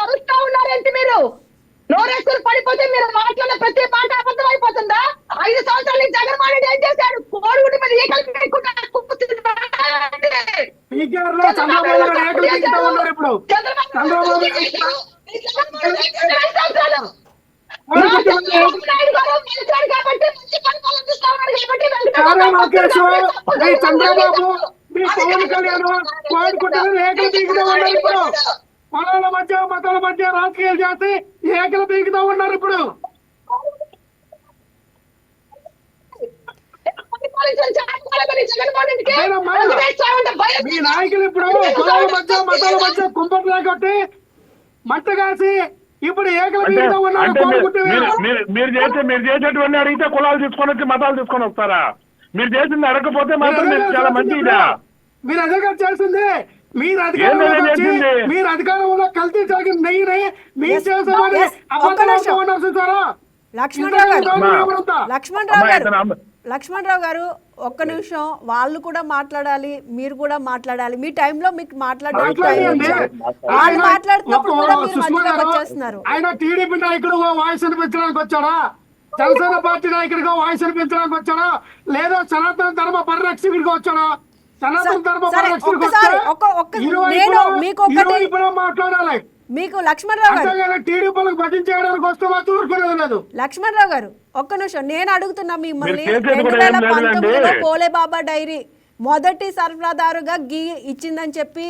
S3: అరుస్తా ఉన్నారేంటి మీరు? నోరేశ్వరు పడిపోతే మీరు మాట్లాడే ప్రతి మాట అబద్ధం అయిపోతుందా? 5 సంవత్సరాల నుంచి జగన్మోహన్ రెడ్డి ఏం చేశాడు? కోడిగుడ్డు మీద ఏకలు
S2: చంద్రబాబు మీ పవన్ కళ్యాణ్ కోడిగుడ్డు ఏకలు పీకుతూ ఉన్నారు. ఇప్పుడు మతాల మధ్య రాజకీయాలు చేసి ఏకలు పీకుతూ ఉన్నారు. ఇప్పుడు మీ నాయకులు ఇప్పుడు కులాల మతాల మధ్య కుంపటి లేకొట్టి మట్ట కాసి ఇప్పుడు ఏకలు పీకుతూ ఉన్నారు.
S4: మీరు చేసేటువంటి అడిగితే కులాలు తీసుకొని వచ్చి మతాలు తీసుకొని వస్తారా? మీరు చేసింది అడగకపోతే మాత్రం మీరు చాలా మంచిదా?
S2: మీరు అదే చేసింది. మీరు అధికారంలో కల్తీ జరిగిన నెయ్యిని మీరు చేసేవాడి చూసారా?
S1: లక్ష్మణరావు గారు ఒక్క నిమిషం. వాళ్ళు కూడా మాట్లాడాలి, మీరు కూడా మాట్లాడాలి. మీ టైంలో మీకు మాట్లాడడానికి వాళ్ళు మాట్లాడుతున్నప్పుడు కూడా మీరు మధ్యలోకి వచ్చేస్తున్నారు.
S2: ఆయన టీడీపీ నాయకుడు వాయిస్ వినిపించడానికి వచ్చాడా? జనసేన పార్టీ నాయకుడిగా వాయిస్ వినిపించడానికి వచ్చాడా? లేదా సనాతన ధర్మ పరిరక్షకుడిగా వచ్చాడా? సనాతన ధర్మ పరిరక్షకుడికి మాట్లాడాలి.
S1: మీకు లక్ష్మణరావు గారు,
S2: అంతేగాని టీడీపీలకు భజించేయడానికి వస్తే మాత్రం ఊరుకునేది లేదు.
S1: లక్ష్మణరావు గారు ఒక్క నిమిషం, నేను అడుగుతున్నా మిమ్మల్ని.
S4: మీరు చేసేది కూడా ఏం లేదులేండి.
S1: 2019లో పోలేబాబా డైరీ మొదటి సరఫరాదారుగా గీ ఇచ్చిందని చెప్పి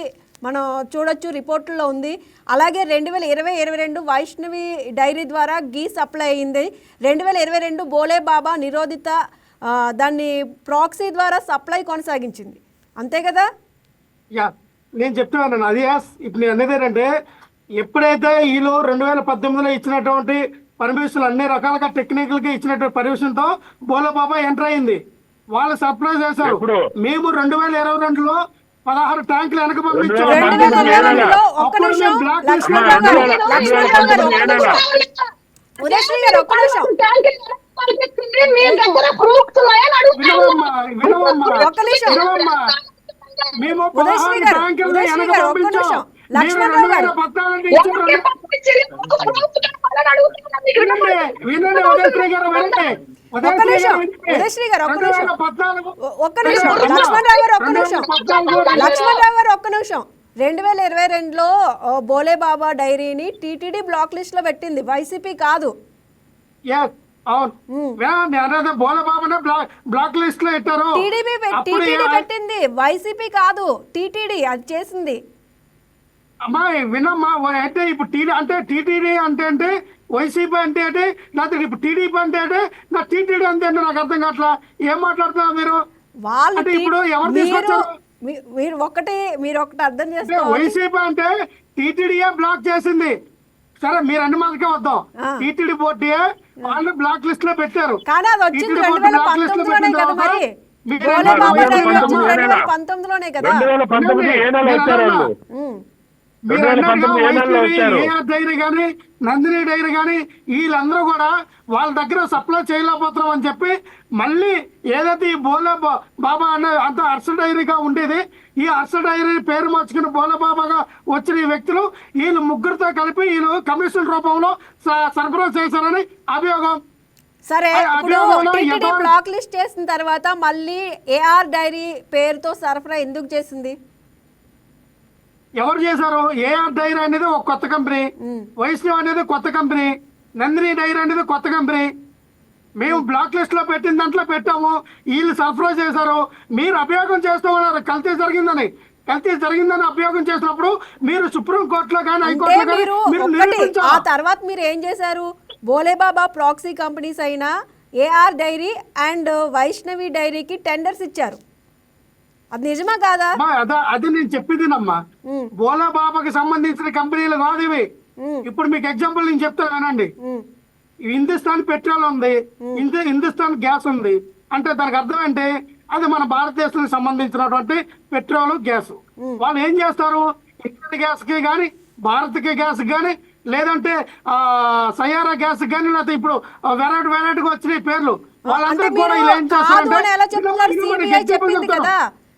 S1: మనం చూడొచ్చు, రిపోర్టుల్లో ఉంది. అలాగే 2020-22 వైష్ణవి డైరీ ద్వారా గీ సప్లై అయింది. 2022 బోలేబాబా నిరోధిత దాన్ని ప్రాక్సీ ద్వారా సప్లై కొనసాగించింది, అంతే కదా?
S2: యా, నేను చెప్తున్నాను అది. ఇప్పుడు నేను అనేది ఏంటంటే, ఎప్పుడైతే వీళ్ళు 2018లో ఇచ్చినటువంటి పర్మిషన్ అన్ని రకాలుగా టెక్నికల్ గా ఇచ్చినటువంటి పర్మిషన్ తో బోలేబాబా ఎంటర్ అయింది, వాళ్ళు సప్లై చేశారు.
S4: ఎప్పుడు?
S2: మేము 2022లో 16 ట్యాంకులు వెనక పంపించాం.
S1: 2022లో ఒక్క నిమిషం, లక్ష్మణరావు గారు, లక్ష్మణరావు గారు ఒక్క నిమిషం, ఉదయశ్రీ గారు ఒక్క నిమిషం,
S2: వినవమ్మా, వినవమ్మా,
S1: ఒక్క నిమిషం.
S2: వినవమ్మా. మేము
S1: ఉదయశ్రీ
S2: 16
S1: గారు,
S2: ట్యాంకులు
S1: ఉదయశ్రీ
S2: వెనక
S1: గారు ఒక్క
S2: పంపించాం.
S1: నిమిషం,
S2: మీరు
S1: లక్ష్మణరావు గారు
S2: 2014 వినండి, వినండి ఉదయశ్రీ గారు, వినండి.
S1: ఒక్క నిమిషం, ఉదయశ్రీ గారు ఒక్క నిమిషం, ఒక్క నిమిషం, లక్ష్మణరావు గారు ఒక్క నిమిషం, లక్ష్మణరావు గారు ఒక్క నిమిషం. 2022లో బోలేబాబా డైరీని టీటీడీ బ్లాక్ లిస్ట్ లో పెట్టింది, వైసీపీ కాదు.
S2: అవును, బోలబాబునే బ్లాక్ లిస్ట్ లో పెట్టారు.
S1: టీటీడీ పెట్టింది, వైసీపీ కాదు, టీటీడీ అది చేసింది.
S2: అమ్మాయి వినమ్మా, అంటే ఇప్పుడు టీటీడీ అంటే వైసీపీ అంటే లేకపోతే ఇప్పుడు టీడీపీ అంటే నా టీటీడీ అంటే నాకు అర్థం కావట్లా. ఏం మాట్లాడుతున్నారు మీరు?
S1: వాళ్ళు
S2: అంటే ఇప్పుడు ఎవరు తీసుకొచ్చారు?
S1: మీరు ఒకటి అర్థం చేసుకోవాలి.
S2: వైసీపీ అంటే టీటీడీయే బ్లాక్ చేసింది. సరే, మీరు అన్ని మాటకే వద్దాం. టీటీడీ బోర్డు వాళ్ళు బ్లాక్ లిస్ట్ లో పెట్టారు.
S1: కానీ అది వచ్చింది 2019లోనే కదా, మరి బోలేబాబా డైరీ వచ్చింది 2019లోనే కదా.
S4: 2019 ఏ నెల వచ్చారు వాళ్ళు?
S2: మీరు అన్నారు డైరీ కానీ నందిని డైరీ కానీ వీళ్ళందరూ కూడా వాళ్ళ దగ్గర సప్లై చేయలేకపోతున్నాం అని చెప్పి మళ్ళీ ఏదైతే ఈ బాబా అనే అంత హర్ష డైరీగా ఉండేది, ఈ హర్ష డైరీ పేరు మార్చుకుని బాబాగా వచ్చిన ఈ వ్యక్తులు వీళ్ళు ముగ్గురితో కలిపి వీళ్ళు కమిషన్ రూపంలో సరఫరా చేశారని అభియోగం.
S1: సరే, ఇప్పుడు టీటీడీ బ్లాక్ లిస్ట్ చేసిన తర్వాత మళ్ళీ ఏఆర్ డైరీ పేరుతో సరఫరా ఎందుకు చేసింది?
S2: ఎవరు చేశారు? ఏఆర్ డైరీ అనేది ఒక కొత్త కంపెనీ, వైష్ణవ్ అనేది కొత్త కంపెనీ, నందిని డైరీ అనేది కొత్త కంపెనీ. మేము బ్లాక్ లిస్ట్ లో పెట్టిన దాంట్లో పెట్టాము, వీళ్ళు సరఫరా చేశారు. మీరు అభియోగం చేస్తూ ఉన్నారు కల్తీ జరిగిందని అభియోగం చేసినప్పుడు మీరు సుప్రీం కోర్టులో కానీ హైకోర్టులో కానీ
S1: ఆ తర్వాత మీరు ఏం చేశారు? బోలేబాబా ప్రాక్సీ కంపెనీస్ అయిన ఏఆర్ డైరీ అండ్ వైష్ణవి డైరీకి టెండర్స్ ఇచ్చారు, అది నిజమా కాదా?
S2: అది నేను చెప్పిందినమ్మా, బోలేబాబాకి సంబంధించిన కంపెనీలు కాదు ఇవి. ఇప్పుడు మీకు ఎగ్జాంపుల్ నేను చెప్తాను వినండి. హిందుస్థాన్ పెట్రోల్ ఉంది, హిందుస్థాన్ గ్యాస్ ఉంది అంటే దానికి అర్థం ఏంటి? అది మన భారతదేశానికి సంబంధించినటువంటి పెట్రోల్ గ్యాస్. వాళ్ళు ఏం చేస్తారు? ఇండియన్ గ్యాస్ కి కానీ భారత్కి గ్యాస్ కానీ లేదంటే సయారా గ్యాస్ కానీ లేకపోతే ఇప్పుడు వెరైటీగా వచ్చినాయి పేర్లు. వాళ్ళందరూ కూడా ఇలా ఏం చేస్తారంటే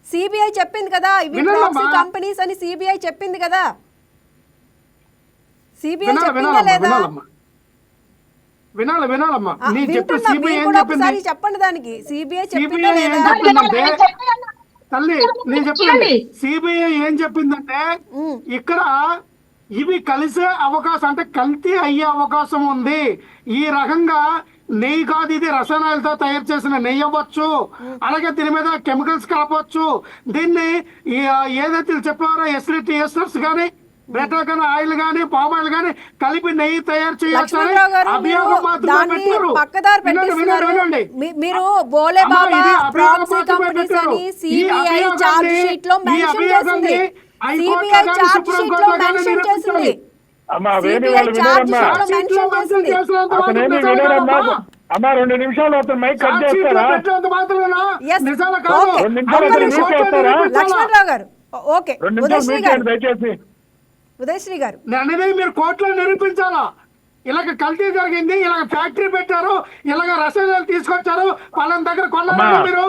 S1: సిబిఐ చెప్పింది కదా ఇవి ప్రాక్సీ కంపెనీస్ అని. సిబిఐ చెప్పింది కదా, సిబిఐ చెప్పిందా లేదా?
S2: వినాలమ్మా,
S1: ఒకసారి చెప్పండి దానికి. సిబిఐ చెప్పిందా లేదా?
S2: తల్లి నేను చెప్పండి, సిబిఐ ఏం చెప్పిందంటే ఇక్కడ ఇవి కలిసే అవకాశం అంటే కల్తీ అయ్యే అవకాశం ఉంది. ఈ రకంగా నెయ్యి కాదు, ఇది రసాయనాలతో తయారు చేసిన నెయ్యి అవ్వచ్చు, అలాగే దీని మీద కెమికల్స్ కలపవచ్చు. దీన్ని ఏదైతే చెప్పారో ఎస్లిటీ ఎస్టర్స్ కానీ బ్రెటాకన్ ఆయిల్ గానీ పామ్ ఆయిల్ గానీ కలిపి నెయ్యి తయారు చేయొచ్చని అభియోగం మాత్రమే పెట్టారు.
S1: మీరు బోలేబాబా ప్రాక్సీ కంపెనీస్ అని సిబిఐ చార్జ్ షీట్ లో మెన్షన్ చేసింది. సిబిఐ చార్జ్ షీట్ లో మెన్షన్ చేసింది.
S4: సిబిఐ చార్జ్ షీట్ లో మెన్షన్ చేసింది. అమ్మా 2 నిమిషాలు అవుతుంది, మైక్ కట్ చేస్తారా?
S1: లక్ష్మణరావు గారు ఓకే, ఉదయశ్రీ గారు
S2: అనేది మీరు కోర్టులో నిరూపించాలా. ఇలాగ కల్తీ జరిగింది, ఇలాగ ఫ్యాక్టరీ పెట్టారు, ఇలాగ రసాయనాలు తీసుకొచ్చారు, వాళ్ళ దగ్గర కొన్నారని మీరు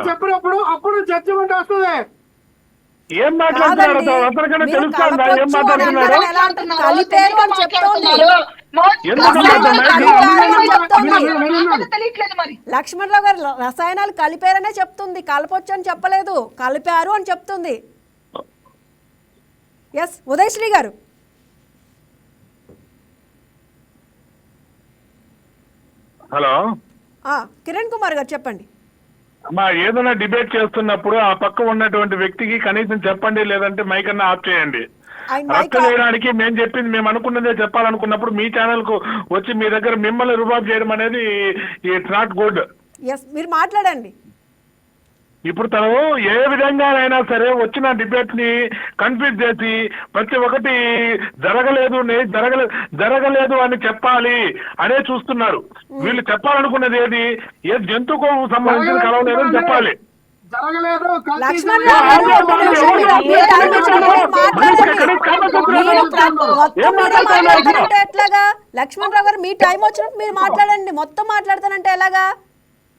S2: చెప్పినప్పుడు అప్పుడు జడ్జిమెంట్ వస్తుంది.
S4: ఏం మాట్లాడుతున్నారు?
S1: లక్ష్మణరావు గారు రసాయనాలు కలిపారనే చెప్తుంది, కలపొచ్చు అని చెప్పలేదు, కలిపారు అని చెప్తుంది. ఎస్ ఉదయశ్రీ గారు.
S4: హలో
S1: కిరణ్ కుమార్ గారు చెప్పండి.
S4: అమ్మా, ఏదైనా డిబేట్ చేస్తున్నప్పుడు ఆ పక్క ఉన్నటువంటి వ్యక్తికి కనీసం చెప్పండి, లేదంటే మైక్ అన్నా ఆఫ్ చేయండి.
S1: ఆయన
S4: రచ్చ చేయడానికి మేము చెప్పింది మేము అనుకున్నదే చెప్పాలనుకున్నప్పుడు మీ ఛానల్ కు వచ్చి మీ దగ్గర మిమ్మల్ని రుబాబ్ చేయడం అనేది ఇట్స్ నాట్ గుడ్.
S1: ఎస్ మీరు మాట్లాడండి.
S4: ఇప్పుడు తను ఏ విధంగానైనా సరే వచ్చిన డిబేట్ ని కన్ఫ్యూజ్ చేసి ప్రతి ఒక్కటి జరగలేదు అని చెప్పాలి అనే చూస్తున్నారు. వీళ్ళు చెప్పాలనుకున్నది ఏది, ఏ జంతువుకు సంబంధించిన కలవలేదు అని చెప్పాలి.
S2: జరగలేదు.
S1: లక్ష్మణ్ రావు గారు ఒక్క నిమిషం, మీ టైం వచ్చినప్పుడు మీరు మాట్లాడండి. ఎట్లాగా లక్ష్మణ్ రావు గారు మీ టైం వచ్చినప్పుడు మీరు మాట్లాడండి, మొత్తం మాట్లాడతానంటే ఎలాగా?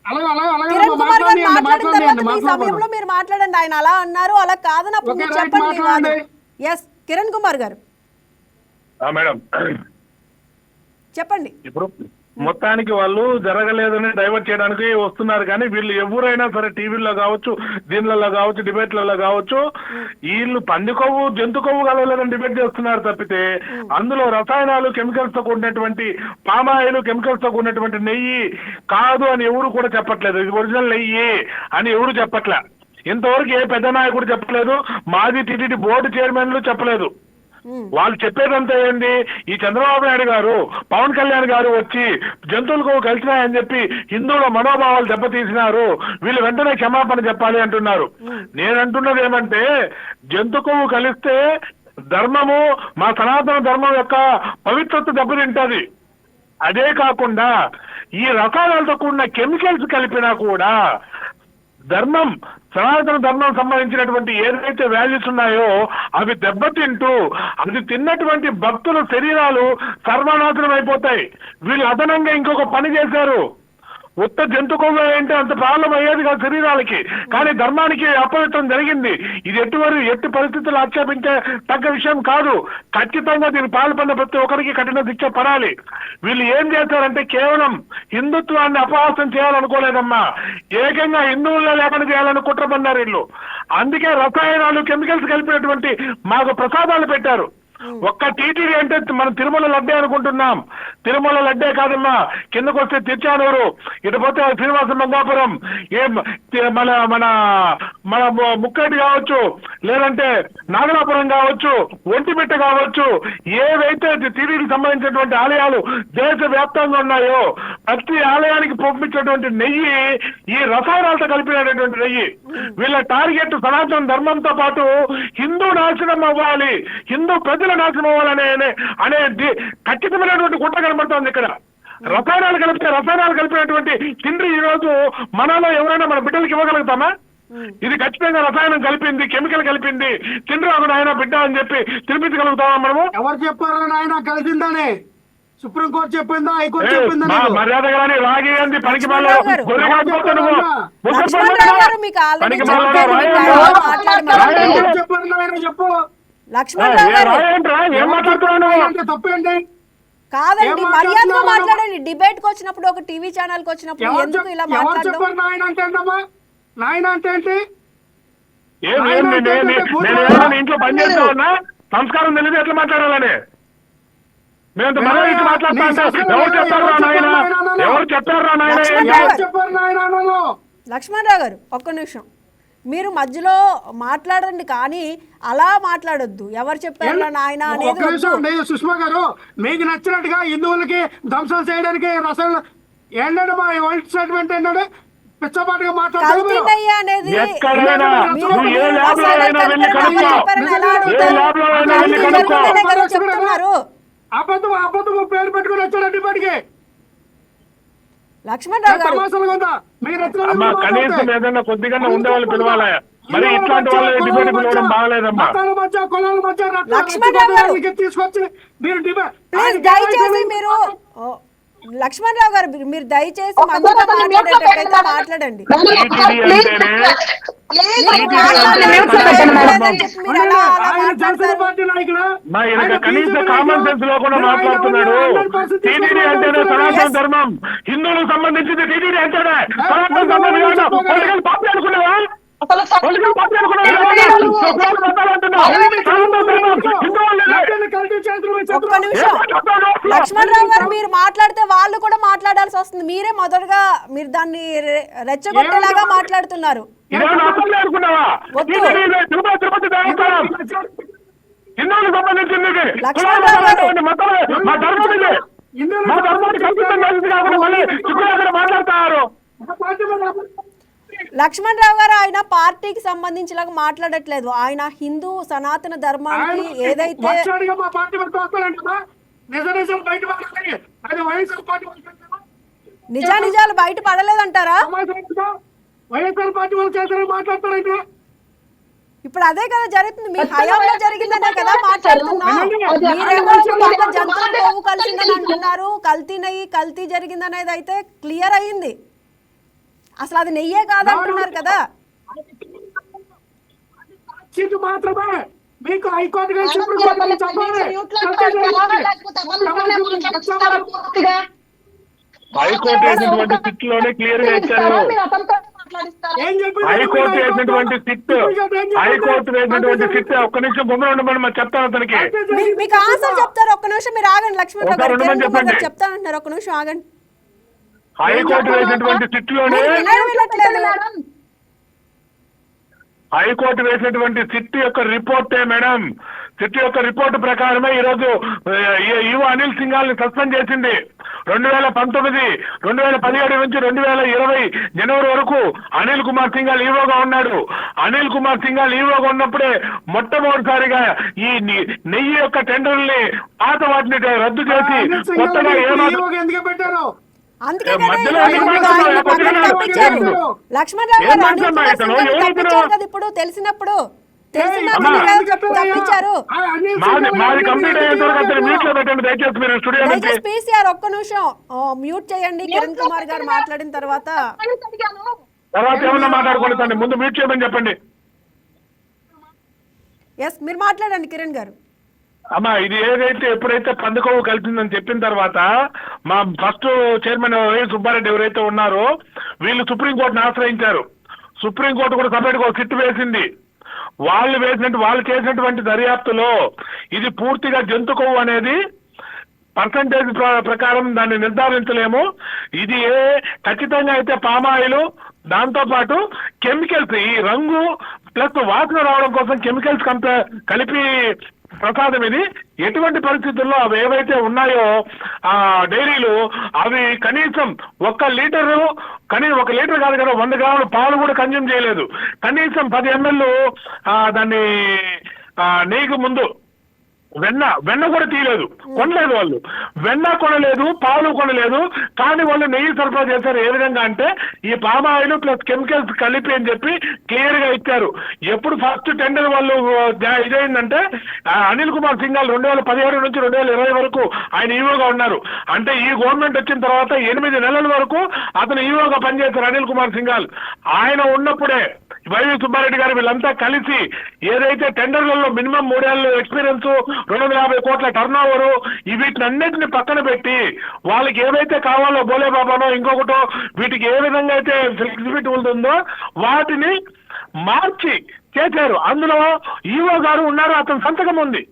S1: కిరణ్ కుమార్ గారు మాట్లాడిన తర్వాత మీ సమయంలో మీరు మాట్లాడండి. ఆయన అలా అన్నారు అలా కాదన్నప్పుడు మీరు చెప్పండి. ఎస్ కిరణ్ కుమార్ గారు
S4: మేడం
S1: చెప్పండి.
S4: ఇప్పుడు మొత్తానికి వాళ్ళు జరగలేదని డైవర్ట్ చేయడానికి వస్తున్నారు, కానీ వీళ్ళు ఎవరైనా సరే టీవీల్లో కావచ్చు, దీనిలలో కావచ్చు, డిబేట్లలో కావచ్చు, వీళ్ళు పంది కొవ్వు జంతు కొవ్వు కలవలేదని డిబేట్ చేస్తున్నారు తప్పితే అందులో రసాయనాలు కెమికల్స్ తో కూడినటువంటి పామాయిల్ కెమికల్స్ తో కూడినటువంటి నెయ్యి కాదు అని ఎవరు కూడా చెప్పట్లేదు. ఇది ఒరిజినల్ నెయ్యి అని ఎవరు చెప్పట్లే. ఇంతవరకు ఏ పెద్ద నాయకుడు చెప్పలేదు, మాజీ టీటీడీ బోర్డు చైర్మన్లు చెప్పలేదు. వాళ్ళు చెప్పేదంతా ఏంది, ఈ చంద్రబాబు నాయుడు గారు, పవన్ కళ్యాణ్ గారు వచ్చి జంతువులకు కలిసినాయని చెప్పి హిందువుల మనోభావాలు దెబ్బతీసినారు, వీళ్ళు వెంటనే క్షమాపణ చెప్పాలి అంటున్నారు. నేను అంటున్నది ఏమంటే, జంతు కొవ్వు కలిస్తే ధర్మము, మా సనాతన ధర్మం యొక్క పవిత్రత దెబ్బతింటది. అదే కాకుండా ఈ రసాయనాలతో కూడిన కెమికల్స్ కలిపినా కూడా ధర్మం, సనాతన ధర్మం సంబంధించినటువంటి ఏదైతే వాల్యూస్ ఉన్నాయో అవి దెబ్బతింటూ అది తిన్నటువంటి భక్తుల శరీరాలు సర్వనాశనం అయిపోతాయి. వీళ్ళు అదనంగా ఇంకొక పని చేశారు. ఉత్త జంతు కొవ్వు అంటే అంత ప్రాబ్లం అయ్యేది కాదు శరీరాలకి, కానీ ధర్మానికి అపవిత్రం జరిగింది. ఇది ఎట్టి పరిస్థితులు ఆక్షేపించే తగ్గ విషయం కాదు. ఖచ్చితంగా దీనికి పాల్పడిన ప్రతి ఒక్కరికి కఠిన శిక్ష పడాలి. వీళ్ళు ఏం చేశారంటే కేవలం హిందుత్వాన్ని అపహాస్యం చేయాలనుకోలేదమ్మా, ఏకంగా హిందువుల్లో లేకుండా చేయాలని కుట్ర పన్నారు వీళ్ళు. అందుకే రసాయనాలు కెమికల్స్ కలిపినటువంటి మాకు ప్రసాదాలు పెట్టారు. ఒక్క టీటీడీ అంటే మనం తిరుమల లడ్డే అనుకుంటున్నాం. తిరుమల లడ్డే కాదమ్మా, కిందకు వస్తే తిరుచానూరు, ఇటు పోతే శ్రీనివాస మంగాపురం, మన మన మన ముక్కటి కావచ్చు, లేదంటే నాగలాపురం కావచ్చు, ఒంటిమిట్ట కావచ్చు, ఏవైతే టీటీడీకి సంబంధించినటువంటి ఆలయాలు దేశ వ్యాప్తంగా ఉన్నాయో ప్రతి ఆలయానికి పంపించేటువంటి నెయ్యి ఈ రసాయనాలతో కలిపినటువంటి నెయ్యి. వీళ్ళ టార్గెట్ సనాతన ధర్మంతో పాటు హిందూ నాశనం అవ్వాలి, హిందూ ప్రజల నాశనం అవ్వాలనే ఖచ్చితమైనటువంటి కుట్ర కనబడుతోంది ఇక్కడ. రసాయనాలు కలిపినటువంటి తిండి ఈ రోజు మనలో ఎవరైనా మన బిడ్డలకి ఇవ్వగలుగుతామా? ఇది ఖచ్చితంగా రసాయనం కలిపింది, కెమికల్ కలిపింది, తిండి ఒక నాయన బిడ్డ అని చెప్పి తినిపించగలుగుతామా మనము?
S2: ఎవరు చెప్పారు నాయన కలిసిందని? సుప్రీంకోర్టు చెప్పిందా, హైకోర్టు చెప్పిందా?
S4: మర్యాద కానీ రాగి అంది పనికి
S2: చెప్పు.
S1: లక్ష్మణ్ రావు గారు
S4: ఏం మాట్లాడుతున్నావు?
S2: తప్పేంటి?
S1: కాదండి, మర్యాదగా మాట్లాడండి. డిబేట్ కి వచ్చినప్పుడు, ఒక టీవీ ఛానల్ కి వచ్చినప్పుడు ఎందుకు ఇలా మాట్లాడడం?
S2: నాయన అంటే ఏంటమ్మా? నాయన అంటే ఏంటి?
S4: ఇంట్లో పని చేస్తా ఉన్నా, సంస్కారం తెలియదు ఎట్లా మాట్లాడాలని. మేము ఎవరు చెప్పారు నాయన?
S1: లక్ష్మణ్ రావు గారు ఒక్క నిమిషం, మీరు మధ్యలో మాట్లాడండి, కానీ అలా మాట్లాడొద్దు. ఎవరు చెప్పారు నాయన అనేది.
S2: సుష్మా గారు, మీకు నచ్చినట్టుగా హిందువులకి ధ్వంసం చేయడానికి రసాయన ఏంటంటే మా స్టేట్మెంట్ ఏంటంటే పిచ్చపాటుగా
S1: కల్తీనయ్య అనేది చెప్తున్నారు.
S2: అబద్ధం పేరు పెట్టుకుని వచ్చాడు డిబేట్కి.
S1: లక్ష్మణ్ రావు గారు
S4: కనీసం ఏదైనా కొద్దిగా ఉండేవాళ్ళు పిలవాలా? మరి ఇట్లాంటి వాళ్ళు డిబేట్ పిలవడం బాగలేదమ్మా.
S1: లక్ష్మణ్ రావు గారు
S2: తీసుకొచ్చి మీరు
S1: ప్లీజ్ దయచేసి మీరు లక్ష్మణ్ రావు గారు మీరు దయచేసి మధ్యలో మాట్లాడేటట్టయితే మాట్లాడండి.
S4: కనీసం కామన్ సెన్స్ లేకుండా మాట్లాడుతున్నాడు. టీటీడీ అంటేనే సనాతన ధర్మం, హిందువులకు సంబంధించింది. టీటీడీ అంటేనే సనాతన ధర్మం. పొలిటికల్ పార్టీ అనుకునేవా? పొలిటికల్ పార్టీ అనుకునేవా?
S1: ఒక్క నిమిషం లక్ష్మణ్ రావు గారు, మీరు మాట్లాడితే వాళ్ళు కూడా మాట్లాడాల్సి వస్తుంది. మీరే మొదటగా మీరు దాన్ని రెచ్చగొట్టేలాగా మాట్లాడుతున్నారు.
S4: హిందువులకు సంబంధించింది
S1: లక్ష్మణ్ రావు గారు,
S4: మాట్లాడతారు.
S1: లక్ష్మణ్ రావు గారు ఆయన పార్టీకి సంబంధించిలాగా మాట్లాడట్లేదు. ఆయన హిందూ సనాతన ధర్మానికి ఏదైతే నిజానిజాలు బయట పడలేదంటారా?
S2: వైఎస్ఆర్ పార్టీ వాళ్ళు చేస్తారని మాట్లాడతారంటే
S1: ఇప్పుడు అదే కదా జరుగుతుంది. మీ హయాంలో జరిగిందనే కదా మాట్లాడుతున్నాం. మీరేమో పాపం జంతువుల కొవ్వు కలిసిందని అంటున్నారు. కల్తీ జరిగిందనేది అయితే క్లియర్ అయ్యింది. అసలు అది నెయ్యే కాదంటున్నారు కదా.
S2: మాత్రమే మీకు హైకోర్టు
S4: హైకోర్టు వేసినటువంటి సిట్ లోనే క్లియర్ గా ఇచ్చారు. హైకోర్టు వేసినటువంటి సిట్ ఒక్క నిమిషం బొమ్మ ఉండమని మరి చెప్తాను అతనికి.
S1: మీకు ఆన్సర్ చెప్తారు. ఒక్క నిమిషం మీరు ఆగండి. లక్ష్మణ్ రావు గారు చెప్తానంటున్నారు. ఒక్క నిమిషం ఆగండి.
S4: హైకోర్టు వేసినటువంటి సిట్ లోనే హైకోర్టు వేసినటువంటి సిట్ యొక్క రిపోర్టే మేడం. సిట్ యొక్క రిపోర్టు ప్రకారమే ఈరోజు యువ అనిల్ సింఘాల్ ని సస్పెండ్ చేసింది. 2019, 2017 నుంచి 2020 జనవరి వరకు అనిల్ కుమార్ సింఘాల్ ఈవోగా ఉన్నాడు. అనిల్ కుమార్ సింఘాల్ ఈవోగా ఉన్నప్పుడే మొట్టమొదటిసారిగా ఈ నెయ్యి యొక్క టెండర్ని పాత వాటిని రద్దు చేసి కొత్తగా
S2: ఎందుకు పెట్టారు?
S1: అందుకే లక్ష్మణ్ రావు గారు ఇప్పుడు తెలిసినప్పుడు తప్పించారు. దయచేసి పీసీఆర్ ఒక్క నిమిషం మ్యూట్ చేయండి. కిరణ్ కుమార్ గారు మాట్లాడిన తర్వాత
S4: ఏమన్నా మాట్లాడుకోలేదండి. ముందు మ్యూట్ చేయమని చెప్పండి.
S1: ఎస్ మీరు మాట్లాడండి కిరణ్ గారు.
S4: అమ్మా ఇది ఏదైతే ఎప్పుడైతే పందుకోవు కలిసిందని చెప్పిన తర్వాత మా ఫస్ట్ చైర్మన్ సుబ్బారెడ్డి ఎవరైతే ఉన్నారో వీళ్ళు సుప్రీంకోర్టును ఆశ్రయించారు. సుప్రీంకోర్టు కూడా సపరేట్ గా సిట్ వేసింది. వాళ్ళు చేసినటువంటి దర్యాప్తులో ఇది పూర్తిగా జంతు కొవ్వు అనేది పర్సంటేజ్ ప్రకారం దాన్ని నిర్ధారించలేము. ఇది ఖచ్చితంగా అయితే పామాయిల్, దాంతో పాటు కెమికల్స్, ఈ రంగు ప్లస్ వాసన రావడం కోసం కెమికల్స్ కలిపి ప్రసాదం ఇది. ఎటువంటి పరిస్థితుల్లో అవి ఏవైతే ఉన్నాయో ఆ డైరీలు అవి కనీసం 1 లీటరు, ఒక లీటర్ కాదు కదా, 100 గ్రాముల పాలు కూడా కన్జ్యూమ్ చేయలేదు. కనీసం 10 ml దాన్ని నెయ్యికి ముందు వెన్న కూడా తీయలేదు, కొనలేదు. వాళ్ళు వెన్న కొనలేదు, పాలు కొనలేదు. కానీ వాళ్ళు నెయ్యి సరఫరా చేశారు. ఏ విధంగా అంటే ఈ పామ్ ఆయిల్ ప్లస్ కెమికల్స్ కలిపి అని చెప్పి క్లియర్ గా ఇచ్చారు. ఎప్పుడు ఫస్ట్ టెండర్ వాళ్ళు ఇదైందంటే అనిల్ కుమార్ సింఘాల్ 2017 నుంచి 2020 వరకు ఆయన ఈవోగా ఉన్నారు. అంటే ఈ గవర్నమెంట్ వచ్చిన తర్వాత 8 నెలల వరకు అతను ఈవోగా పనిచేశారు అనిల్ కుమార్ సింఘాల్. ఆయన ఉన్నప్పుడే వైవి సుబ్బారెడ్డి గారు వీళ్ళంతా కలిసి ఏదైతే టెండర్లలో మినిమం 3 ఏళ్ళ ఎక్స్పీరియన్స్, 250 కోట్ల టర్న్ ఓవరు, వీటినన్నిటిని పక్కన పెట్టి వాళ్ళకి ఏవైతే కావాలో బోలే బాబానో ఇంకొకటో వీటికి ఏ విధంగా అయితే ఫ్లెక్సిబిలిటీ ఉంటుందో వాటిని మార్చి చేశారు. అందులో ఈవో గారు ఉన్నారు, అతని సంతకం ఉంది.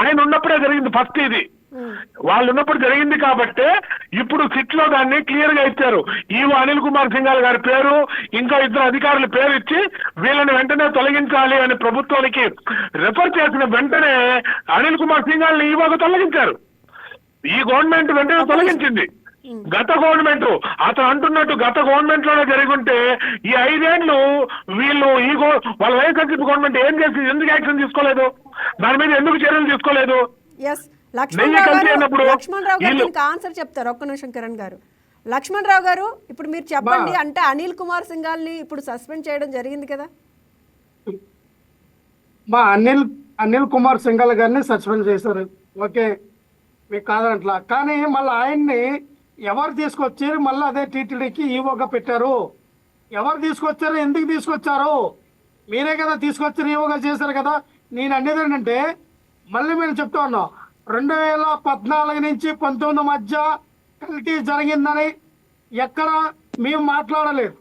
S4: ఆయన ఉన్నప్పుడే జరిగింది ఫస్ట్ ఇది. వాళ్ళు ఉన్నప్పుడు జరిగింది కాబట్టి ఇప్పుడు సిట్ లో దాన్ని క్లియర్ గా ఇచ్చారు. ఈవో అనిల్ కుమార్ సింఘాల్ గారి పేరు, ఇంకా 2 అధికారుల పేరు ఇచ్చి వీళ్ళని వెంటనే తొలగించాలి అని ప్రభుత్వానికి రెఫర్ చేసిన వెంటనే అనిల్ కుమార్ సింఘాల్ ని ఈవోగా తొలగించారు. ఈ గవర్నమెంట్ వెంటనే తొలగించింది. గత గవర్నమెంట్ అతను అంటున్నట్టు గత గవర్నమెంట్ లోనే జరుగుంటే ఈ 5 ఏళ్ళు వీళ్ళు వాళ్ళ వైఎస్ఆర్సీపీ గవర్నమెంట్ ఏం చేసి ఎందుకు యాక్షన్ తీసుకోలేదు? దాని మీద ఎందుకు చర్యలు తీసుకోలేదు?
S1: లక్ష్మణ్ రావు గారు దీనికి ఆన్సర్ చెప్తారు. ఒక్క నిమిషం కిరణ్ గారు. లక్ష్మణ్ రావు గారు ఇప్పుడు మీరు చెప్పండి. అంటే అనిల్ కుమార్ సింఘాల్ ని ఇప్పుడు సస్పెండ్ చేయడం జరిగింది కదా?
S2: అనిల్ కుమార్ సింఘాల్ గారిని సస్పెండ్ చేశారు. ఓకే, మీకు కాదంట్లా. కానీ మళ్ళీ ఆయన్ని ఎవరు తీసుకొచ్చారు? మళ్ళీ అదే టీటీడీకి ఈవోగా పెట్టారు. ఎవరు తీసుకొచ్చారు? ఎందుకు తీసుకొచ్చారు? మీరే కదా తీసుకొచ్చారు, ఈవోగా చేశారు కదా. నేను అనేది ఏంటంటే మళ్ళీ మేము చెప్తా ఉన్నాం, 2014 నుంచి 19 మధ్య కల్తీ జరిగిందని ఎక్కడ మేము మాట్లాడలేదు.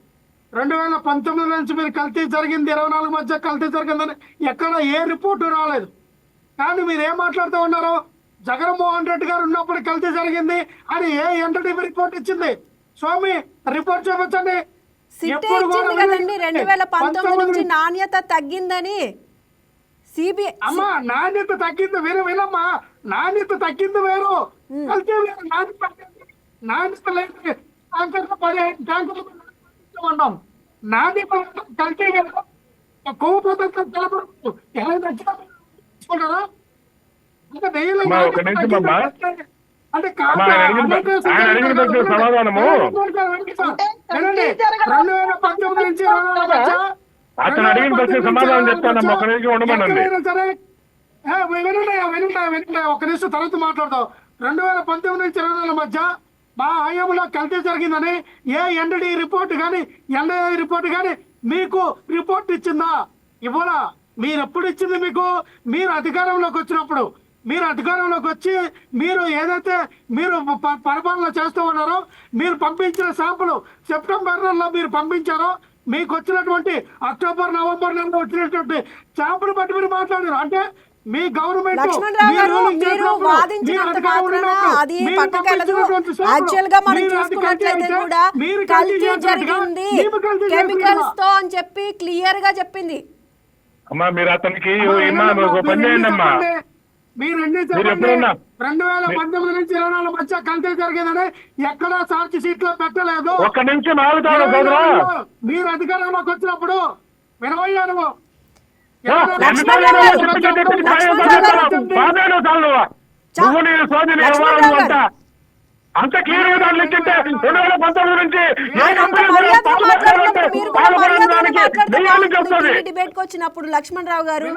S2: 2019 నుంచి మీరు కల్తీ జరిగింది, 24 మధ్య కల్తీ జరిగిందని ఎక్కడ ఏ రిపోర్టు రాలేదు. కానీ మీరు ఏం మాట్లాడుతూ ఉన్నారు? జగన్మోహన్ రెడ్డి గారు ఉన్నప్పుడు కల్తీ జరిగింది అని ఏ ఎన్డీటీవీ రిపోర్ట్ ఇచ్చింది? స్వామి రిపోర్ట్ చూపించండి.
S1: సిట్టే
S2: ఎప్పుడు కూడా
S1: ఇచ్చింది కదండి
S2: వినండి.
S1: 2019 నుంచి నాణ్యత తగ్గిందని సిబిఐ.
S2: అమ్మా నాణ్యత తగ్గింది వినమ్మా, నాణ్యత తగ్గింది వేరు, కల్తీ వేరు. నాణ్యత లేదు. ట్యాంకర్లు 15 ట్యాంకర్లు ఉన్నాం. నాణ్యత కల్తీ వేరు. కొవ్వు పదార్థం తెలపడు ఎలా తీసుకుంటారా? అంటే నెయ్యిలో
S4: అమ్మా, ఒక నిమిషం అమ్మా.
S2: అంటే
S4: అమ్మా, ఆయన అడిగిన ప్రశ్నకు సమాధానము
S2: వినండి. 2019 నుంచి 2020 మధ్య
S4: అతను అడిగిన ప్రశ్నకు సమాధానం చెప్తానమ్మా, ఒక నిమిషం ఉండమనండి.
S2: ఎక్కడైనా సరే వినండి ఒక నిమిషం తర్వాత మాట్లాడదాం. 2019 నుంచి 2020 మధ్య మా హయాంలో కల్తీ జరిగిందని ఏ ఎన్డీ రిపోర్ట్ కానీ ఎన్ఐఏ రిపోర్ట్ కానీ మీకు రిపోర్ట్ ఇచ్చిందా? ఇవ్వరా? మీరు ఎప్పుడు ఇచ్చింది? మీకు మీరు అధికారంలోకి వచ్చినప్పుడు, మీరు అధికారంలోకి వచ్చి మీరు ఏదైతే మీరు పరిపాలన చేస్తూ ఉన్నారో మీరు పంపించిన శాంపుల్ సెప్టెంబర్ నెలలో మీరు పంపించారో మీకు వచ్చినటువంటి అక్టోబర్ నవంబర్ నెలలో వచ్చినటువంటి శాంపుల్ బట్టి మీరు మాట్లాడారు. అంటే మీ గవర్నమెంట్
S1: లక్ష్మణరావు గారు మీరు వాదించినంత మాత్రాన అది పక్కకెళ్ళదు. యాక్చువల్ గా మనం చూసుకున్నట్లయితే కూడా కల్తీ జరిగింది కెమికల్స్ తో అని చెప్పి క్లియర్ గా చెప్పింది.
S4: అమ్మా మీరు అతనికి ఒక పని చేయండి అమ్మా.
S2: మీరు 2019 నుంచి 2024 మధ్య కల్తీ జరిగిందని ఎక్కడా సాక్షి షీట్ లో పెట్టలేదు.
S4: ఒక్క నిమిషం ఆగుతాడు సోదరా.
S2: మీరు అధికారంలోకి వచ్చినప్పుడు వినవయ్యాను.
S4: అంత క్లియర్ గా దాంట్లో ఇచ్చింటే 2019 నుంచి
S1: డిబేట్ కి వచ్చినప్పుడు లక్ష్మణరావు గారు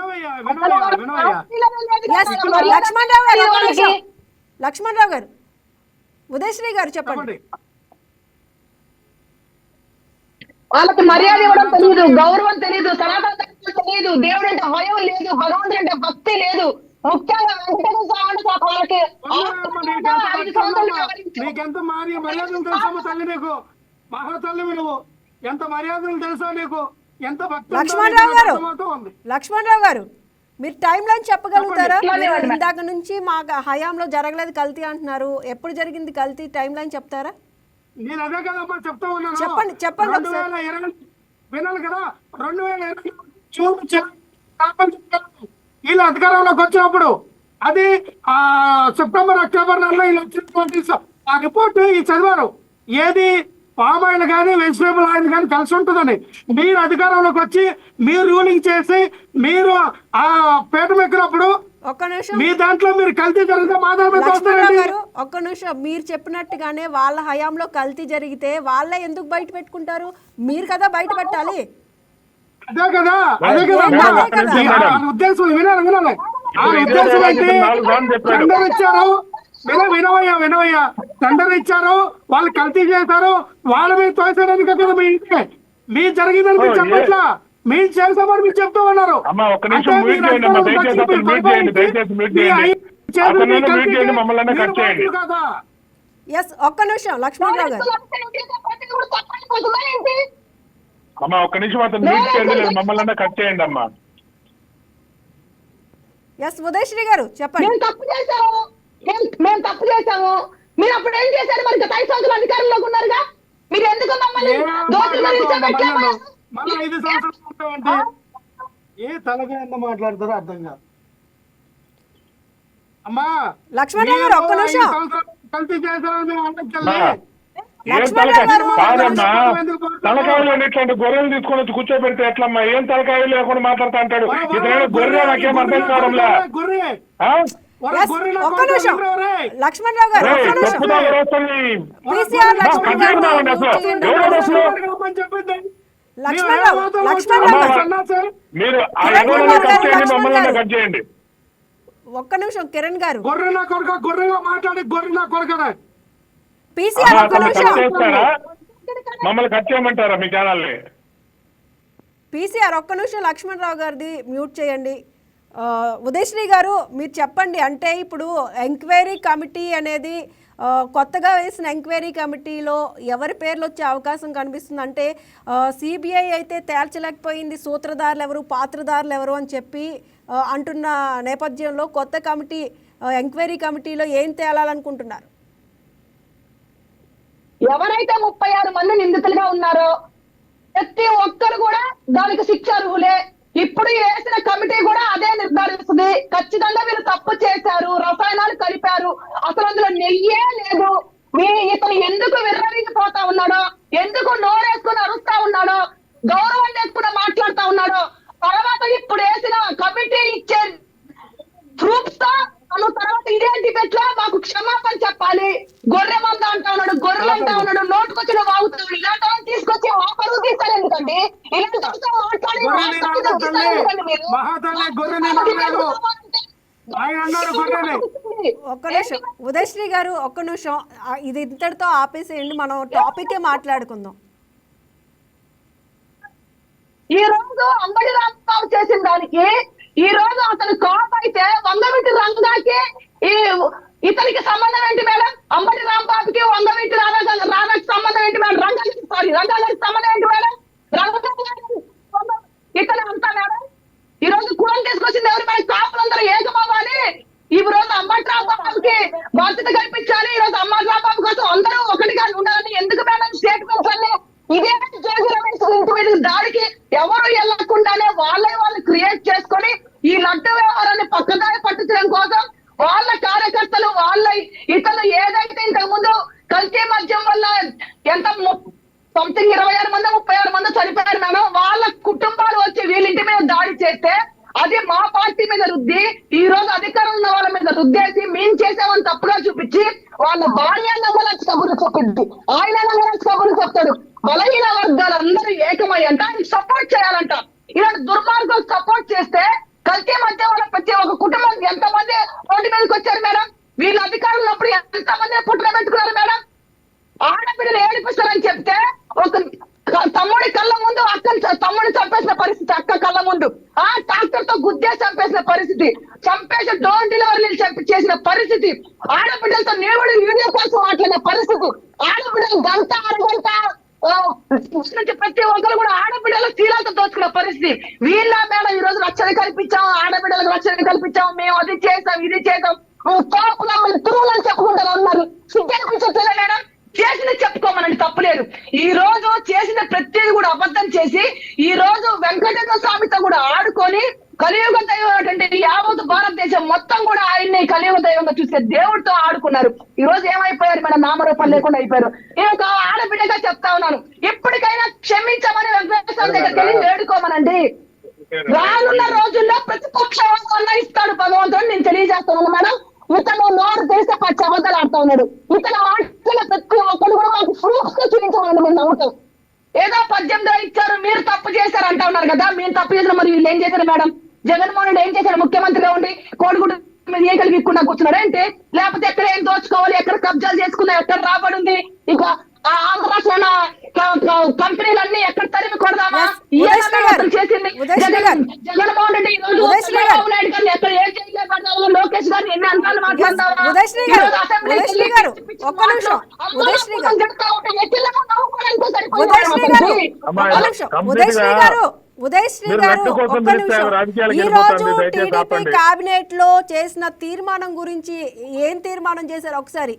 S1: లక్ష్మణరావు గారు ఉదయశ్రీ గారు చెప్పండి.
S3: వాళ్ళకి మర్యాద ఇవ్వడం తెలియదు, గౌరవం తెలియదు, సనాతన తెలియదు, దేవుడు అంటే భయం లేదు, భగవంతుడు అంటే భక్తి లేదు. ముఖ్యంగా
S2: నీకెంత మర్యాదలు తెలుసా తల్లి? నీకు మహాతల్లి నువ్వు ఎంత మర్యాదలు తెలుసా? నీకు ఎంత భక్తి?
S1: లక్ష్మణరావు గారు మీరు టైం లైన్ చెప్పగలుగుతారా? ఇందాక నుంచి మా హయాంలో జరగలేదు కల్తీ అంటున్నారు. ఎప్పుడు జరిగింది కల్తీ? టైం లైన్ చెప్తారా?
S2: నేను అదే కదమ్మా చెప్తా ఉన్నాను.
S1: చెప్పండి
S2: 2020 వినాలి కదా. 2020 వీళ్ళు అధికారంలోకి వచ్చినప్పుడు అది సెప్టెంబర్ అక్టోబర్ నెలలో వీళ్ళు వచ్చినటువంటి ఆ రిపోర్ట్ ఈ చదివారు. ఏది పామ్ ఆయిల్ కానీ వెజిటేబుల్ ఆయిల్ కానీ కలిసి ఉంటుందని మీరు అధికారంలోకి వచ్చి మీరు రూలింగ్ చేసి మీరు ఆ పేట మెక్కినప్పుడు
S1: ఒక్క నిమిషం
S2: మీ దాంట్లో మీరు కల్తీ జరిగితే
S1: ఒక్క నిమిషం మీరు చెప్పినట్టుగానే వాళ్ళ హయాంలో కల్తీ జరిగితే వాళ్ళే ఎందుకు బయట పెట్టుకుంటారు? మీరు కదా బయట పెట్టాలి.
S2: అదే కదా ఉద్దేశం. వినాలి ఆ ఉద్దేశం అయితే టెండర్ ఇచ్చారు. వినవయ్యా టెండర్ ఇచ్చారు, వాళ్ళు కల్తీ చేశారు, వాళ్ళ మీద తోసేయడానికి కదా మీ ఇంటికి మీ జరిగిందని మీరు చెప్పట్లా, మీరు చేసామని మీరు చెప్తూ ఉన్నారు.
S1: ఒక్క నిమిషం లక్ష్మణరావు గారు
S4: అమ్మా, ఒక్క నిమిషం అతను మ్యూట్ చేయండి, మమ్మల్ని కట్ చేయండి అమ్మా.
S1: ఉదయశ్రీ గారు చెప్పండి.
S3: మేము తప్పు చేశాము. మీరు అప్పుడు ఏం చేశారు? మరి 5 సంవత్సరాలు అధికారంలోకి ఉన్నారుగా, మీరు ఎందుకు మమ్మల్ని
S2: ఏ తలగా ఎంత మాట్లాడతారో అర్థం కాదు. అమ్మా
S1: లక్ష్మణరావు గారు ఒక్క నిమిషం.
S2: కల్తీ చేశారని
S4: కాదమ్మా, తలకాయలు ఇట్లాంటి గొర్రెలు తీసుకొని వచ్చి కూర్చోబెడితే ఎట్లమ్మా? ఏం తలకాయలు లేకుండా మాట్లాడుతా అంటాడు. ఇతను గొర్రె నాకేం అర్థం కావడంలా.
S1: లక్ష్మణరావు గారు
S4: మీరు కట్ చేయండి.
S1: ఒక్క నిమిషం కిరణ్ గారు.
S2: గొర్రెల కొరక గొర్రెగా మాట్లాడి గొర్రెల కొరకనే
S4: మమ్మల్ని కట్ చేయమంటారా మీ ఛానల్ని?
S1: పీసీఆర్ ఒక్క నిమిషం లక్ష్మణరావు గారిది మ్యూట్ చేయండి. ఉదయశ్రీ గారు మీరు చెప్పండి, అంటే ఇప్పుడు ఎంక్వైరీ కమిటీ అనేది కొత్తగా వేసిన ఎంక్వైరీ కమిటీలో ఎవరి పేర్లు వచ్చే అవకాశం కనిపిస్తుంది? అంటే సిబిఐ అయితే తేల్చలేకపోయింది సూత్రధారులు ఎవరు, పాత్రధారులు ఎవరు అని చెప్పి అంటున్న నేపథ్యంలో కొత్త కమిటీ ఎంక్వైరీ కమిటీలో ఏం తేలాలనుకుంటున్నారు?
S3: ఎవరైతే 36 మంది నిందితులుగా ఉన్నారో ప్రతి ఒక్కరు కూడా దానికి శిక్ష అర్హులే. ఇప్పుడు వేసిన కమిటీ కూడా అదే నిర్ధారిస్తుంది. ఖచ్చితంగా వీళ్ళు తప్పు చేశారు, రసాయనాలు కలిపారు, అసలు అందులో నెయ్యే లేదు. ఇతను ఎందుకు విర్రవీగిపోతా ఉన్నాడో, ఎందుకు నోరేసుకుని అరుస్తా ఉన్నాడో, గౌరవం లేకుండా మాట్లాడుతా ఉన్నాడో, తర్వాత ఇప్పుడు వేసిన కమిటీ ఇచ్చే ప్రూఫ్స్ తో తను తర్వాత ఇదే డిబేట్ లో మాకు క్షమాపణ చెప్పాలి. గొర్రె మంద అంటా ఉన్నాడు, గొర్రెలు అంటా ఉన్నాడు, నోటుకొచ్చిన వాగుతాడు. ఇలాంటి వాళ్ళని తీసుకొచ్చి ఆఫరు తీస్తారు ఎందుకండి? ఇలాంటి వాళ్ళతో మాట్లాడి
S1: ఒక్క నిమిషం ఉదయశ్రీ గారు, ఒక్క నిమిషం, ఇది ఇంతటితో ఆపేసేయండి, మనం టాపికే మాట్లాడుకుందాం.
S3: ఈ రోజు అంబడి రాంబాబు చేసిన దానికి ఈ రోజు అతను కాప్ అయితే వంగవీటి రంగాకి ఇతనికి సంబంధం ఏంటి మేడం? అంబటి రాంబాబుకి వంగవీటి రాధాకి సంబంధం ఏంటి మేడం? రంగాకి సంబంధం ఏంటి మేడం? ఇతను అంతా మేడం ఈ రోజు కులం తీసుకొచ్చింది ఎవరు మేడం? కాపులందరూ ఏకమవ్వాలి, ఈ రోజు అంబటి రాంబాబుకి బాధ్యత కల్పించాలి, ఈ రోజు అంబటి రాంబాబు కోసం అందరూ ఒకటిగా ఉండాలని ఎందుకు మేడం స్టేట్మెంట్స్ అన్ని ఇదే జోగి రమేష్ ఇంటి మీద దాడికి ఎవరు వెళ్ళకుండానే వాళ్ళు క్రియేట్ చేసుకొని ఈ లడ్డు వ్యవహారాన్ని పక్కదారి పట్టించడం కోసం వాళ్ళ కార్యకర్తలు వాళ్ళ ఇతను ఏదైతే ఇంతకు ముందు కల్తీ మద్యం వల్ల ఎంత సంథింగ్ 26 మంది 36 మంది చనిపోయారు మేడం. వాళ్ళ కుటుంబాలు వచ్చి వీళ్ళింటి మీద దాడి చేస్తే అది మా పార్టీ మీద రుద్ది ఈ రోజు అధికారంలో ఉన్న వాళ్ళ మీద రుద్దేసి మేము చేసామని తప్పుగా చూపించి వాళ్ళ భార్య నమ్మలక్ష కబుర్లు చెప్పింది, ఆయన నమ్మలక్ష కబుర్లు చెప్తాడు. బలహీన వర్గాలందరూ ఏకమై అంట ఆయనకి సపోర్ట్ చేయాలంట. ఇలాంటి దుర్మార్గం సపోర్ట్ చేస్తే కల్తీ మధ్య వాళ్ళ ప్రతి ఒక కుటుంబం ఎంతమంది రోడ్డు మీదకి వచ్చారు మేడం? వీళ్ళ అధికారులు ఉన్నప్పుడు ఎంతమంది పుట్టిన పెట్టుకున్నారు మేడం? ఆడపిల్లలు ఏడిపిస్తారని చెప్తే ఒక తమ్ముడి కళ్ళ ముందు తమ్ముడిని చంపేసిన పరిస్థితి, అక్క కళ్ళ ముందు ట్రాక్టర్ తో గుద్దే చంపేసిన పరిస్థితి, చంపేసి డోర్ డెలివరీలు చేసిన పరిస్థితి, ఆడబిడ్డలతో నేవుడు వీడియో కోసం మాట్లాడిన పరిస్థితి, ఆడబిడ్డలు గంట అరగంట నుంచి ప్రతి ఒక్కరు కూడా ఆడబిడ్డలు చీరాలతో దోచుకున్న పరిస్థితి. వీళ్ళ మేడం ఈ రోజు రక్షణ కల్పించాం, ఆడబిడ్డలకు రక్షణ కల్పించాం, మేము అది చేసాం ఇది చేసాం, తురువులని చెప్పుకుంటారు అన్నారు. సిగ్గనిపించట్లేదా మేడం? చేసింది చెప్పుకోమనండి, తప్పులేదు. ఈ రోజు చేసిన ప్రతిదీ కూడా అబద్ధం చేసి ఈ రోజు వెంకటేశ్వర స్వామితో కూడా ఆడుకొని కలియుగ దైవం యావత్ భారతదేశం మొత్తం కూడా ఆయన్ని కలియుగ దైవంగా చూసే దేవుడితో ఆడుకున్నారు. ఈ రోజు ఏమైపోయారు మేడం? నామరూపం లేకుండా అయిపోయారు. నేను ఒక ఆడబిడ్డగా చెప్తా ఉన్నాను, ఇప్పటికైనా క్షమించమని వెంకటేశ్వర దగ్గరికి వెళ్ళి వేడుకోమనండి. రానున్న రోజుల్లో ప్రతిపక్షం ఇస్తాడు భగవంతుడు, నేను తెలియజేస్తున్నాను మేడం. ఇతను నోరు తెలిస్తే 10 అబద్ధాలు ఆడుతా ఉన్నాడు. ఇతను ఆడుతున్న ప్రతి ఒక్కరు కూడా మాకు ప్రూఫ్స్ తో చూపించాలని మేము నమ్ముతాం. ఏదో 18 ఇచ్చారు, మీరు తప్పు చేశారు అంటా ఉన్నారు కదా, మీరు తప్పు చేసిన మరి వీళ్ళు ఏం చేశారు మేడం? జగన్మోహన్ రెడ్డి ఏం చేశారు? ముఖ్యమంత్రిగా ఉండి కోడిగుడ్డు మీద ఏకలు విక్కుండా కూర్చున్నాడు ఏంటి? లేకపోతే ఎక్కడ ఏం దోచుకోవాలి, ఎక్కడ కబ్జాలు చేసుకున్నా, ఎక్కడ రాబడి ఉంది, ఇంకా ఆంధ్ర రాష్ట్రంలో కంపెనీలన్నీ ఎక్కడ తరిమి కొడదామా? చేసింది జగన్మోహన్ రెడ్డి. ఈ రోజు చంద్రబాబు నాయుడు గారిని ఎక్కడ ఏం చేయలేకపోతాము, లోకేష్ గారిని ఎన్ని అందాలు మాట్లాడతాము.
S1: ఉదయశ్రీ గారు ఒక్క నిమిషం, ఈ రోజు టీడీపీ కేబినెట్ లో చేసిన తీర్మానం గురించి ఏం తీర్మానం చేశారు ఒకసారి?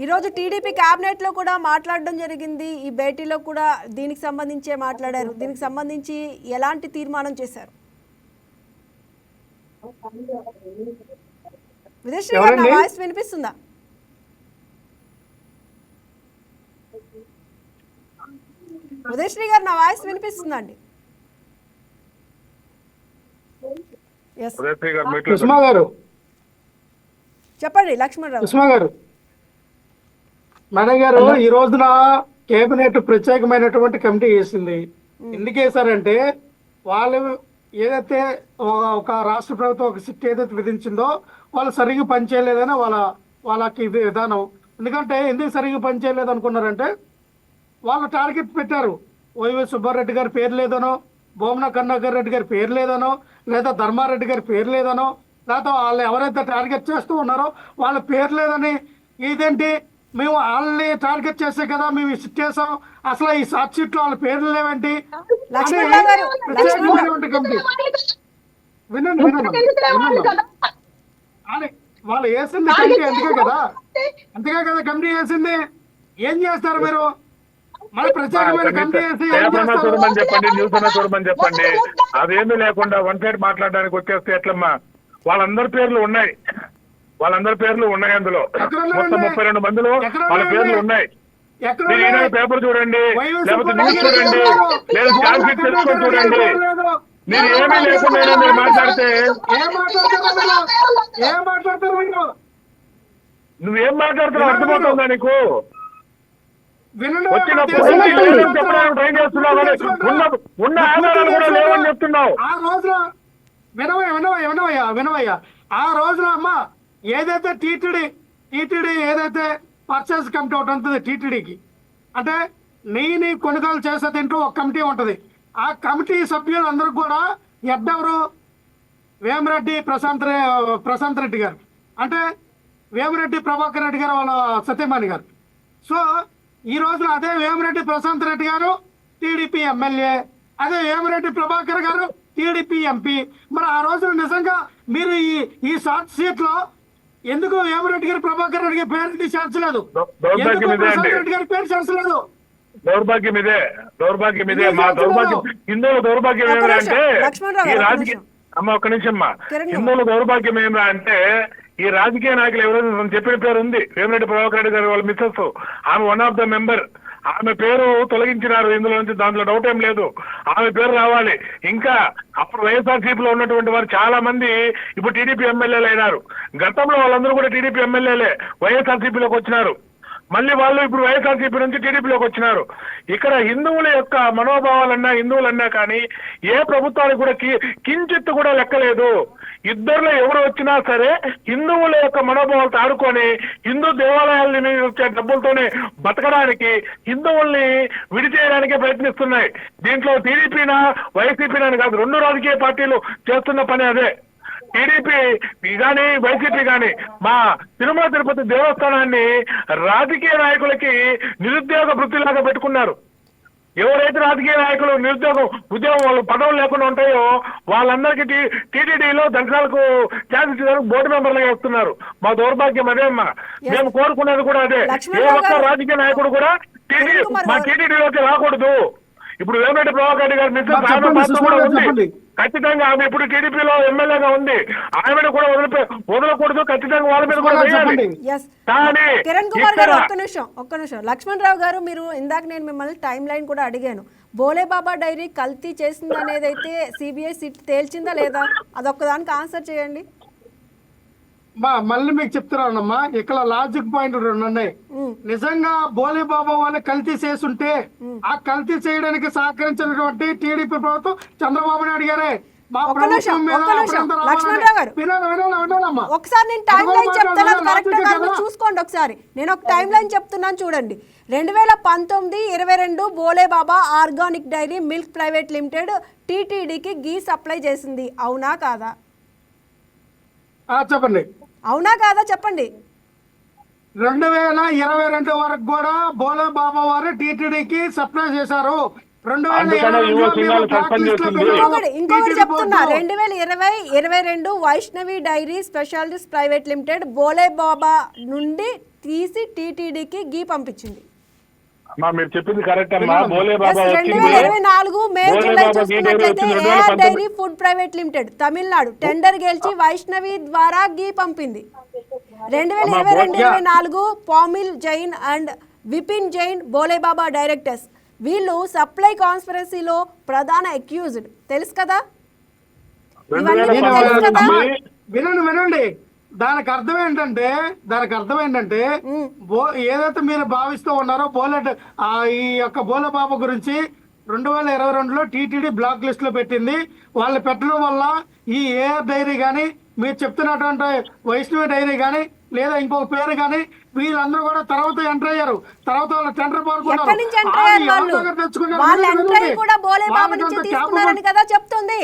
S1: ఈరోజు టీడీపీ క్యాబినెట్లో కూడా మాట్లాడడం జరిగింది, ఈ భేటీలో కూడా దీనికి సంబంధించే మాట్లాడారు. దీనికి సంబంధించి ఎలాంటి తీర్మానం చేశారు? విదేశ్రీ గారు నా వాయిస్ వినిపిస్తుందా? ఉదయశ్రీ గారు నా వాయిస్ వినిపిస్తుందా అండి? చెప్పండి లక్ష్మణరావు
S2: గారు. మేడం గారు, ఈ రోజున కేబినెట్ ప్రత్యేకమైనటువంటి కమిటీ వేసింది. ఎందుకు వేశారంటే వాళ్ళు ఏదైతే ఒక రాష్ట్ర ప్రభుత్వం ఒక సిట్ ఏదైతే విధించిందో వాళ్ళు సరిగ్గా పనిచేయలేదని వాళ్ళకి విధానం. ఎందుకంటే ఎందుకు సరిగ్గా పనిచేయలేదు అనుకున్నారంటే వాళ్ళు టార్గెట్ పెట్టారు, వైవి సుబ్బారెడ్డి గారి పేరు లేదనో భూమన కరుణాకర్ రెడ్డి గారి పేరు లేదనో, లేదా ధర్మారెడ్డి గారి పేరు లేదనో, లేదా వాళ్ళు ఎవరైతే టార్గెట్ చేస్తూ ఉన్నారో వాళ్ళ పేరు లేదని, ఇదేంటి మేము వాళ్ళని టార్గెట్ చేసే కదా మేము ఇష్ట చేసాం, అసలు ఈ షార్ట్ షీట్ లో వాళ్ళ పేర్లు లేవేంటి అని
S1: లక్ష్మణరావు గారు,
S2: ప్రత్యేకమైనటువంటి కమిటీ. వినండి వినండి వినండి. అని వాళ్ళు వేసింది కమిటీ అందుకే కదా కమిటీ వేసింది. ఏం చేస్తారు మీరు? మన ప్రత్యేకమైన కమిటీ వేసి ఏం
S4: పేపర్
S2: చేస్తారు?
S4: చూడమని చెప్పండి, న్యూస్ అన్నా చూడమని చెప్పండి. అదేమీ లేకుండా వన్ సైడ్ మాట్లాడడానికి వచ్చేస్తే ఎట్లమ్మా? వాళ్ళందరి పేర్లు ఉన్నాయి, వాళ్ళందరి పేర్లు ఉన్నాయి అందులో. మొత్తం 32 మందిలో వాళ్ళ పేర్లు ఉన్నాయి.
S2: ఎక్కడ
S4: మీరు ఈనాడు పేపర్ చూడండి, లేకపోతే న్యూస్ చూడండి, లేదా ఛాన్స్ షీట్ తెలుసుకొని చూడండి. మీరు ఏమీ లేకుండా మీరు మాట్లాడితే
S2: ఏం మాట్లాడతారు మీరు?
S4: నువ్వేం మాట్లాడుతున్నావు అర్థమవుతుందా నీకు?
S2: వినండి,
S4: వచ్చినప్పుడు లేదని చెప్పడానికి ట్రై చేస్తున్నావు కానీ ఉన్న ఆధారాలు కూడా లేవని చెప్తున్నావు.
S2: ఆ రోజున వినవయ్యా ఆ రోజున అమ్మ ఏదైతే టీటీడీ ఏదైతే పర్చేస్ కమిటీ ఒకటి ఉంటుంది టీటీడీకి, అంటే నెయ్యిని కొనుగోలు చేసే దీంట్లో ఒక కమిటీ ఉంటుంది. ఆ కమిటీ సభ్యులందరూ కూడా ఎవరు? వేమిరెడ్డి ప్రశాంత్ రెడ్డి గారు, అంటే వేమిరెడ్డి ప్రభాకర్ రెడ్డి గారు వాళ్ళ సత్యమాని గారు. సో ఈ రోజున అదే వేమిరెడ్డి ప్రశాంత్ రెడ్డి గారు టీడీపీ ఎమ్మెల్యే, అదే వేమిరెడ్డి ప్రభాకర్ గారు టీడీపీ ఎంపీ. మరి ఆ రోజున నిజంగా మీరు ఈ షార్ట్ షీట్ లో ఎందుకు వేమిరెడ్డి గారు ప్రభాకర్ రెడ్డి గారి పేరు చేర్చలేదు? ఎందుకు ప్రశాంత్ రెడ్డి గారి పేరు చేర్చలేదు?
S4: దౌర్భాగ్యం ఇదే మా దౌర్భాగ్యం. హిందువుల దౌర్భాగ్యం ఏమిరా అంటే ఈ రాజకీయ ఒక్క నిమిషం అమ్మా, హిందువుల దౌర్భాగ్యం ఏమిరా అంటే ఈ రాజకీయ నాయకులు ఎవరైనా చెప్పిన పేరు ఉంది, వేమిరెడ్డి ప్రభాకర్ రెడ్డి గారు వాళ్ళ మిస్సెస్, ఆమె వన్ ఆఫ్ ద మెంబర్. ఆమె పేరు తొలగించినారు ఇందులో నుంచి, దాంట్లో డౌట్ ఏం లేదు. ఆమె పేరు రావాలి. ఇంకా అప్పుడు వైఎస్ఆర్సీపీలో ఉన్నటువంటి వారు చాలా మంది ఇప్పుడు టీడీపీ ఎమ్మెల్యేలు అయినారు. గతంలో వాళ్ళందరూ కూడా టీడీపీ ఎమ్మెల్యేలే వైఎస్ఆర్సీపీలోకి వచ్చినారు. మళ్ళీ వాళ్ళు ఇప్పుడు వైఎస్ఆర్సీపీ నుంచి టీడీపీలోకి వచ్చినారు. ఇక్కడ హిందువుల యొక్క మనోభావాలన్నా హిందువులన్నా కానీ ఏ ప్రభుత్వానికి కూడా కించిత్తు కూడా లెక్కలేదు. ఇద్దరులో ఎవరు వచ్చినా సరే హిందువుల యొక్క మనోభావాలతో ఆడుకొని హిందూ దేవాలయాల వచ్చే డబ్బులతోనే బతకడానికి హిందువుల్ని విడిచేయడానికే ప్రయత్నిస్తున్నాయి. దీంట్లో టీడీపీనా వైసీపీనా కాదు, రెండు రాజకీయ పార్టీలు చేస్తున్న పని అదే. టీడీపీ కానీ వైసీపీ కానీ మా తిరుమల తిరుపతి దేవస్థానాన్ని రాజకీయ నాయకులకి నిరుద్యోగ వృత్తిలాగా పెట్టుకున్నారు. ఎవరైతే రాజకీయ నాయకులు ఉద్యోగం వాళ్ళు పదవులు లేకుండా ఉంటాయో వాళ్ళందరికీ టీటీడీలో దర్శనాలకు ఛాన్స్ ఇచ్చేందుకు బోర్డు మెంబర్లుగా వేస్తున్నారు. మా దౌర్భాగ్యం అదే అమ్మా. మేము కోరుకునేది కూడా అదే. ఏ ఒక్క రాజకీయ నాయకుడు కూడా మా టీటీడీలోకి రాకూడదు. ఇప్పుడు వేమిరెడ్డి ప్రభాకర్ రెడ్డి గారి మిస్సెస్ కూడా ఉంది, ఖచ్చితంగా ఆమె ఇప్పుడు టీడీపీలో ఎమ్మెల్యేగా ఉంది. ఆమెను కూడా వదలకూడదు, ఖచ్చితంగా వాళ్ళ మీద కూడా వేయాలి. కానీ
S1: కిరణ్ కుమార్ గారు ఒక్క నిమిషం లక్ష్మణ్ రావు గారు, మీరు ఇందాక నేను మిమ్మల్ని టైం లైన్ కూడా అడిగాను. బోలేబాబా డైరీ కల్తీ చేసింది అనేది అయితే సిబిఐ సిట్ తేల్చిందా లేదా? అదొక్కదానికి ఆన్సర్ చేయండి.
S2: మళ్ళీ మీకు చెప్తున్నానమ్మా, ఇక్కడ లాజిక్ పాయింట్ రెండు ఉన్నాయి. నిజంగా బోలేబాబా వాళ్ళు కల్తీ చేస్తుంటే ఆ కల్తీ చేయడానికి సహకరించినటువంటి టీడీపీ ప్రభుత్వం చంద్రబాబు నాయుడు గారే.
S1: ఒకసారి నేను టైం లైన్ చెప్తాను, కరెక్ట్ గా చూసుకోండి. ఒకసారి నేను ఒక టైం లైన్ చెప్తున్నాను చూడండి. 2019-22 Bholebaba organic dairy milk private limited టీటీడీకి గీ సప్లై చేసింది, అవునా కాదా?
S2: చెప్పండి,
S1: అవునా కాదా చెప్పండి.
S2: 2022 వరకు కూడా బోలేబాబా వారు టీటీడీకి సప్లై చేశారు.
S1: ఇంకొకటి చెప్తున్నా, 2020-22 Vaishnavi dairy specialities private limited Bholebaba నుండి తీసి టీటీడీకి గీ పంపించింది.
S4: మీరు చెప్పింది కరెక్ట్ అమ్మా. బోలేబాబా
S1: 2024 మే జూలై చూసుకున్నట్లయితే AR dairy food private limited Tamil Nadu tender గెలిచి వైష్ణవి ద్వారా గీ పంపింది. 2022-24 పామిల్ జైన్ అండ్ విపిన్ జైన్ బోలేబాబా డైరెక్టర్స్, వీళ్ళు సప్లై కాన్స్పిరసీలో ప్రధాన అక్యూజ్డ్. తెలుసు కదా?
S2: వినండి, దానికి అర్థం ఏంటంటే ఏదైతే మీరు భావిస్తూ ఉన్నారో ఈ యొక్క బోలేబాబా గురించి 2022లో టీటీడీ బ్లాక్ లిస్ట్ లో పెట్టింది. వాళ్ళు పెట్టడం వల్ల ఈ ఏఆర్ డైరీ కానీ మీరు చెప్తున్నటువంటి వైష్ణవి డైరీ కానీ లేదా ఇంకొక పేరు కానీ వీళ్ళందరూ కూడా తర్వాత ఎంటర్ అయ్యారు. తర్వాత వాళ్ళు టెండర్
S1: ఎక్కడి నుంచి ఎంటర్ అయ్యారు వాళ్ళు? వాళ్ళు ఎంటర్ అయ్యి కూడా బోలే బాబు నుంచి తీసుకున్నారని కదా చెప్తుంది.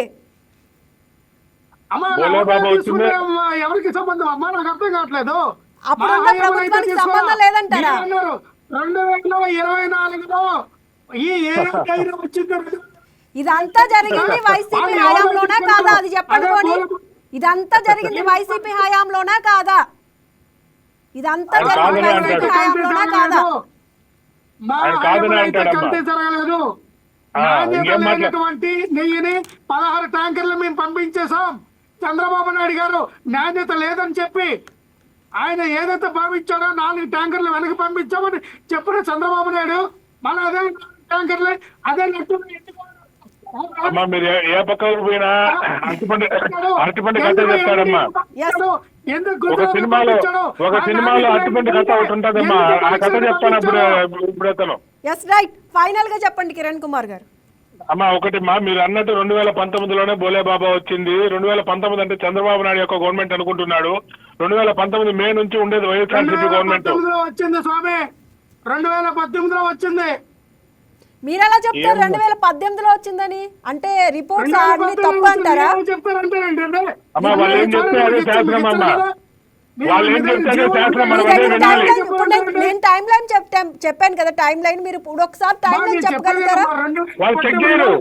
S2: ఎవరికి సంబంధం అమ్మా? నాకు అర్థం కావట్లేదు.
S1: అప్పుడున్న ప్రభుత్వానికి సంబంధం లేదంటారా?
S2: 2024లో ఈ ఏరియా వచ్చింది.
S1: ఇదంతా జరిగింది వైసీపీ హయాంలోనా కాదా? అది చెప్పండి పోనీ. ఇదంతా జరిగింది వైసీపీ హయాంలోనా కాదా? ఇదంతా జరిగింది వైసీపీ హయాంలోనా కాదా?
S2: జరగలేదు. నాణ్యతమైనటువంటి నెయ్యిని 16 ట్యాంకర్లు మేము పంపించేశాం. చంద్రబాబు నాయుడు గారు నాణ్యత లేదని చెప్పి ఆయన ఏదైతే భావించాడో 4 ట్యాంకర్లు వెనక్కి పంపించామని చెప్పిన చంద్రబాబు నాయుడు మళ్ళీ అదే ట్యాంకర్లు అదే నెట్టు
S4: అమ్మా మీరు ఏ పక్క పోయినా అరటిపండు కథ చెప్తాడమ్మా. ఒక సినిమాలో అరటిపండు కథ ఒకటి ఉంటదమ్మా, ఆ కథ చెప్తాను ఇప్పుడు అతను.
S1: ఎస్ రైట్, ఫైనల్ గా చెప్పండి కిరణ్ కుమార్ గారు.
S4: అమ్మా ఒకటి మా మీరు అన్నట్టు 2019లోనే బోలే బాబా వచ్చింది. 2019 అంటే చంద్రబాబు నాయుడు యొక్క గవర్నమెంట్ అనుకుంటున్నాడు. 2019 మే నుంచి ఉండేది వైఎస్ఆర్సీపీ గవర్నమెంట్
S2: వచ్చింది స్వామి. 2018లో వచ్చింది.
S1: మీరు ఎలా చెప్తారు 2018లో వచ్చిందని? అంటే రిపోర్ట్స్ అన్ని తప్పు అంటారా?
S4: అమ్మా వాళ్ళు ఏం చెప్తే అదే శాస్త్రం అమ్మా. వాళ్ళు ఏం చెప్తే అదే శాస్త్రం, మనం అదే వినాలి.
S1: నేను టైం లైన్ చెప్పాను కదా, టైం లైన్ మీరు ఇప్పుడు ఒకసారి టైం లైన్ చెప్పగలుగుతారా?
S4: వాళ్ళు చెక్ చేయరు,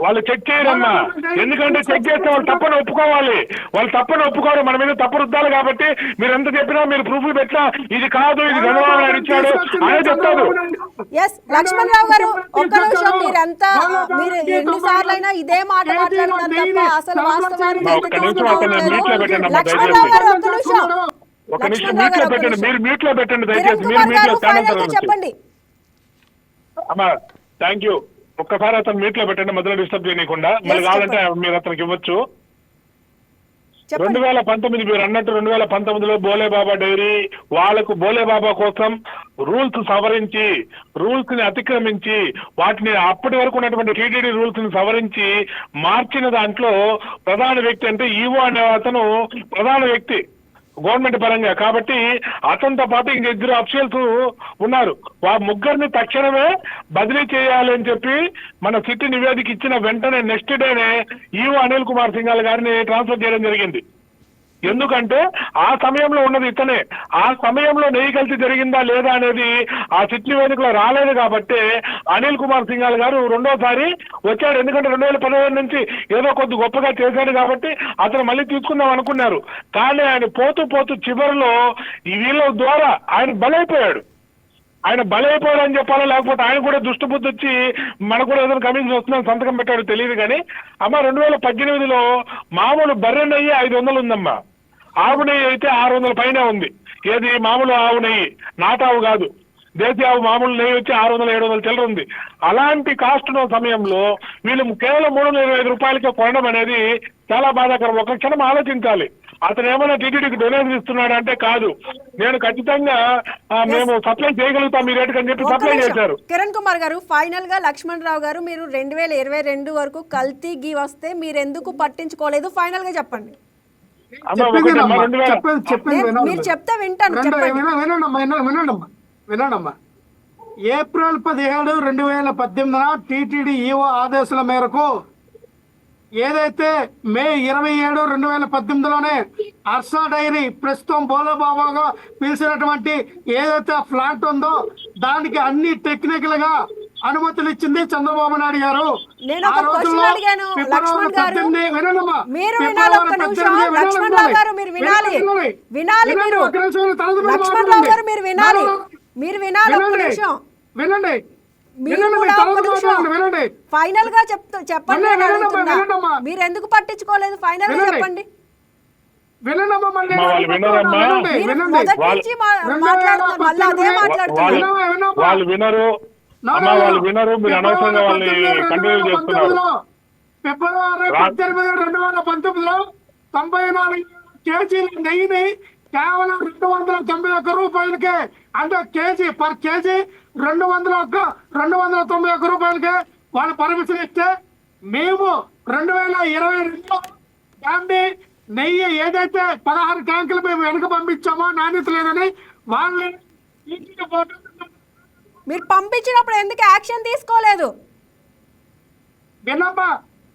S4: వాళ్ళు చెక్ చేయరమ్మా. ఎందుకంటే చెక్ చేస్తే వాళ్ళు తప్పని ఒప్పుకోవాలి. వాళ్ళు తప్పని ఒప్పుకోరు, మన మీద తప్పు రుద్దాలి. కాబట్టి మీరు ఎంత చెప్పినా, మీరు ప్రూఫ్లు పెట్టినా ఇది కాదు, ఇది చంద్రబాబు నాయుడు ఇచ్చాడు ఆయన చెప్తారు.
S1: ఎస్ లక్ష్మణ్ రావు గారు ఒక్క నిమిషం. మీరు ఎన్నిసార్లు అయినా ఇదే మాట మాట్లాడతారు తప్ప అసలు వాస్తవానికి లక్ష్మణ్ రావు గారు ఒక్క నిమిషం.
S4: ఒక నిమిషం మ్యూట్ లో పెట్టండి, మీరు మ్యూట్ లో పెట్టండి దయచేసి. మీరు మ్యూట్ లో
S1: చెప్పండి
S4: అమ్మా. Thank you. ఒక్కసారి అతను మీట్ లో పెట్టండి, మధ్యలో డిస్టర్బ్ చేయకుండా. మళ్ళీ కావాలంటే మీరు అతనికి ఇవ్వచ్చు. 2019 మీరు అన్నట్టు 2019లో బోలే బాబా డైరీ వాళ్ళకు బోలే బాబా కోసం రూల్స్ సవరించి, రూల్స్ ని అతిక్రమించి, వాటిని అప్పటి వరకు ఉన్నటువంటి టీటీడీ రూల్స్ ని సవరించి మార్చిన దాంట్లో ప్రధాన వ్యక్తి అంటే ఈవో అనే అతను ప్రధాన వ్యక్తి గవర్నమెంట్ పరంగా. కాబట్టి అతనితో పాటు ఇంక 2 అఫీషియల్స్ ఉన్నారు. ముగ్గురిని తక్షణమే బదిలీ చేయాలి అని చెప్పి మన సిటీ నివేదిక ఇచ్చిన వెంటనే నెక్స్ట్ డేనే ఈవో అనిల్ కుమార్ సింఘాల్ గారిని ట్రాన్స్ఫర్ చేయడం జరిగింది. ఎందుకంటే ఆ సమయంలో ఉన్నది ఇతనే. ఆ సమయంలో నెయ్యి కల్తీ జరిగిందా లేదా అనేది ఆ సిట్ నివేదికలో రాలేదు. కాబట్టి అనిల్ కుమార్ సింఘాల్ గారు రెండోసారి వచ్చాడు. ఎందుకంటే 2015 నుంచి ఏదో కొద్ది గొప్పగా చేశాడు కాబట్టి అతను మళ్ళీ తీసుకుందాం అనుకున్నారు. కానీ ఆయన పోతూ పోతూ చివరిలో వీళ్ళ ద్వారా ఆయన బలైపోయాడు. ఆయన బలైపోయాడని చెప్పాలో, లేకపోతే ఆయన కూడా దుష్టబుద్ధి వచ్చి మనకు కూడా ఏదైనా కమిషన్ వస్తుందని సంతకం పెట్టాడు తెలియదు. కానీ అమ్మ 2018లో మామూలు బర్రె నెయ్యి 500 ఉందమ్మా. ఆవు నెయ్యి అయితే 600 పైన ఉంది. ఏది మామూలు ఆవు నెయ్యి, నాటావు కాదు, దేశీయ ఆవు మామూలు నెయ్యి వచ్చి 600-700 చిల్లర ఉంది. అలాంటి కాస్ట్ ఉన్న సమయంలో వీళ్ళు కేవలం 325 రూపాయలకే కొనడం అనేది చాలా బాధాకరం. ఒక క్షణం ఆలోచించాలి. అతను ఏమైనా టీటీడీకి డొనేషన్ ఇస్తున్నాడు అంటే కాదు, నేను ఖచ్చితంగా మేము సప్లై చేయగలుగుతాం ఈ రేటుకి అని చెప్పి సప్లై చేశారు.
S1: కిరణ్ కుమార్ గారు, ఫైనల్ గా లక్ష్మణ్ రావు గారు, మీరు 2022 వరకు కల్తీ గీ వస్తే మీరు ఎందుకు పట్టించుకోలేదు? ఫైనల్ గా చెప్పండి. మీరు చెప్తే వింటాను.
S2: వినండమ్మా. ఏప్రిల్ 17, 2018 టీటీడీ ఈఓ ఆదేశాల మేరకు ఏదైతే మే 27, 2018లోనే హర్ష డైరీ ప్రస్తుతం బోలేబాబాగా పిలిచినటువంటి ఏదైతే ఫ్లాట్ ఉందో దానికి అన్ని టెక్నికల్ గా అనుమతులు ఇచ్చింది చంద్రబాబు నాయుడు గారు. వినండి
S1: ఫైనల్ గా చెప్పండి. మీరు ఎందుకు పట్టించుకోలేదు? ఫైనల్ గా చెప్పండి.
S4: వాళ్ళు వినరు. వాళ్ళు వినరు. మీరు అనవసరంగా వాళ్ళని కంటిన్యూ చేస్తున్నారు.
S2: ఫిబ్రవరి 18, 2019లో 94 కేజీల నెయ్యిని కేవలం 291 రూపాయలకే, అంటే కేజీ పర్ కేజీ 291 రూపాయలకే వాళ్ళు పర్మిషన్ ఇస్తే మేము 2022లో దాన్ని నెయ్యి ఏదైతే 16 ట్యాంకులు మేము వెనక పంపించామో నాణ్యత లేదని వాళ్ళని
S1: మీరు పంపించినప్పుడు ఎందుకు యాక్షన్ తీసుకోలేదు?
S2: వినమ్మా,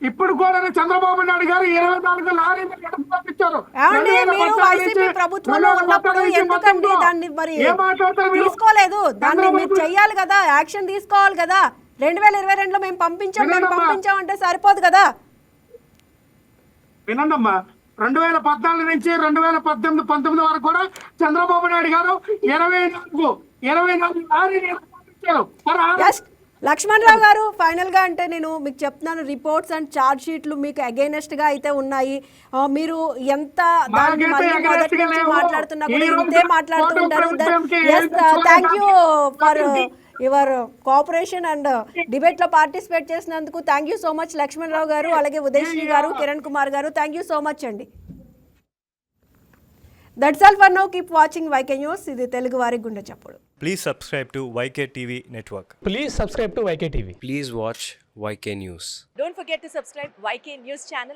S2: ఇప్పుడు కూడా చంద్రబాబు నాయుడు గారు 24 లారీలు వెనక పంపించారు.
S1: ఏమండి, మీరు వైసీపీ ప్రభుత్వంలో ఉన్నప్పుడు ఎందుకండి దాన్ని మరి తీసుకోలేదు? దాన్ని మీరు చెయ్యాలి కదా, యాక్షన్ తీసుకోవాలి కదా. 2022లో మేము పంపించాం అంటే సరిపోదు కదా.
S2: వినండమ్మా, 2014 నుంచి 2018-19 వరకు కూడా చంద్రబాబు నాయుడు గారు 24 లారీలు పంపించారు.
S1: లక్ష్మణ్ రావు గారు, ఫైనల్ గా అంటే నేను మీకు చెప్తున్నాను, రిపోర్ట్స్ అండ్ ఛార్జ్ షీట్లు మీకు అగైనెస్ట్ గా అయితే ఉన్నాయి. మీరు ఎంత దాన్ని మళ్ళీ మొదటి నుంచి మాట్లాడుతున్నా కూడా ఇంతే మాట్లాడుతుంటారు. Thank you for your cooperation and debate లో పార్టిసిపేట్ చేసినందుకు thank you so much Lakshman Rao గారు, అలాగే ఉదయశ్రీ గారు, కిరణ్ కుమార్ గారు, థ్యాంక్ యూ సో మచ్ అండి. That's all for now. Keep watching YK news. ఇది తెలుగు వారి గుండె చప్పుడు.
S5: Please subscribe to YK TV Network.
S6: Please subscribe to YK TV.
S7: Please watch YK News.
S8: Don't forget to subscribe YK News channel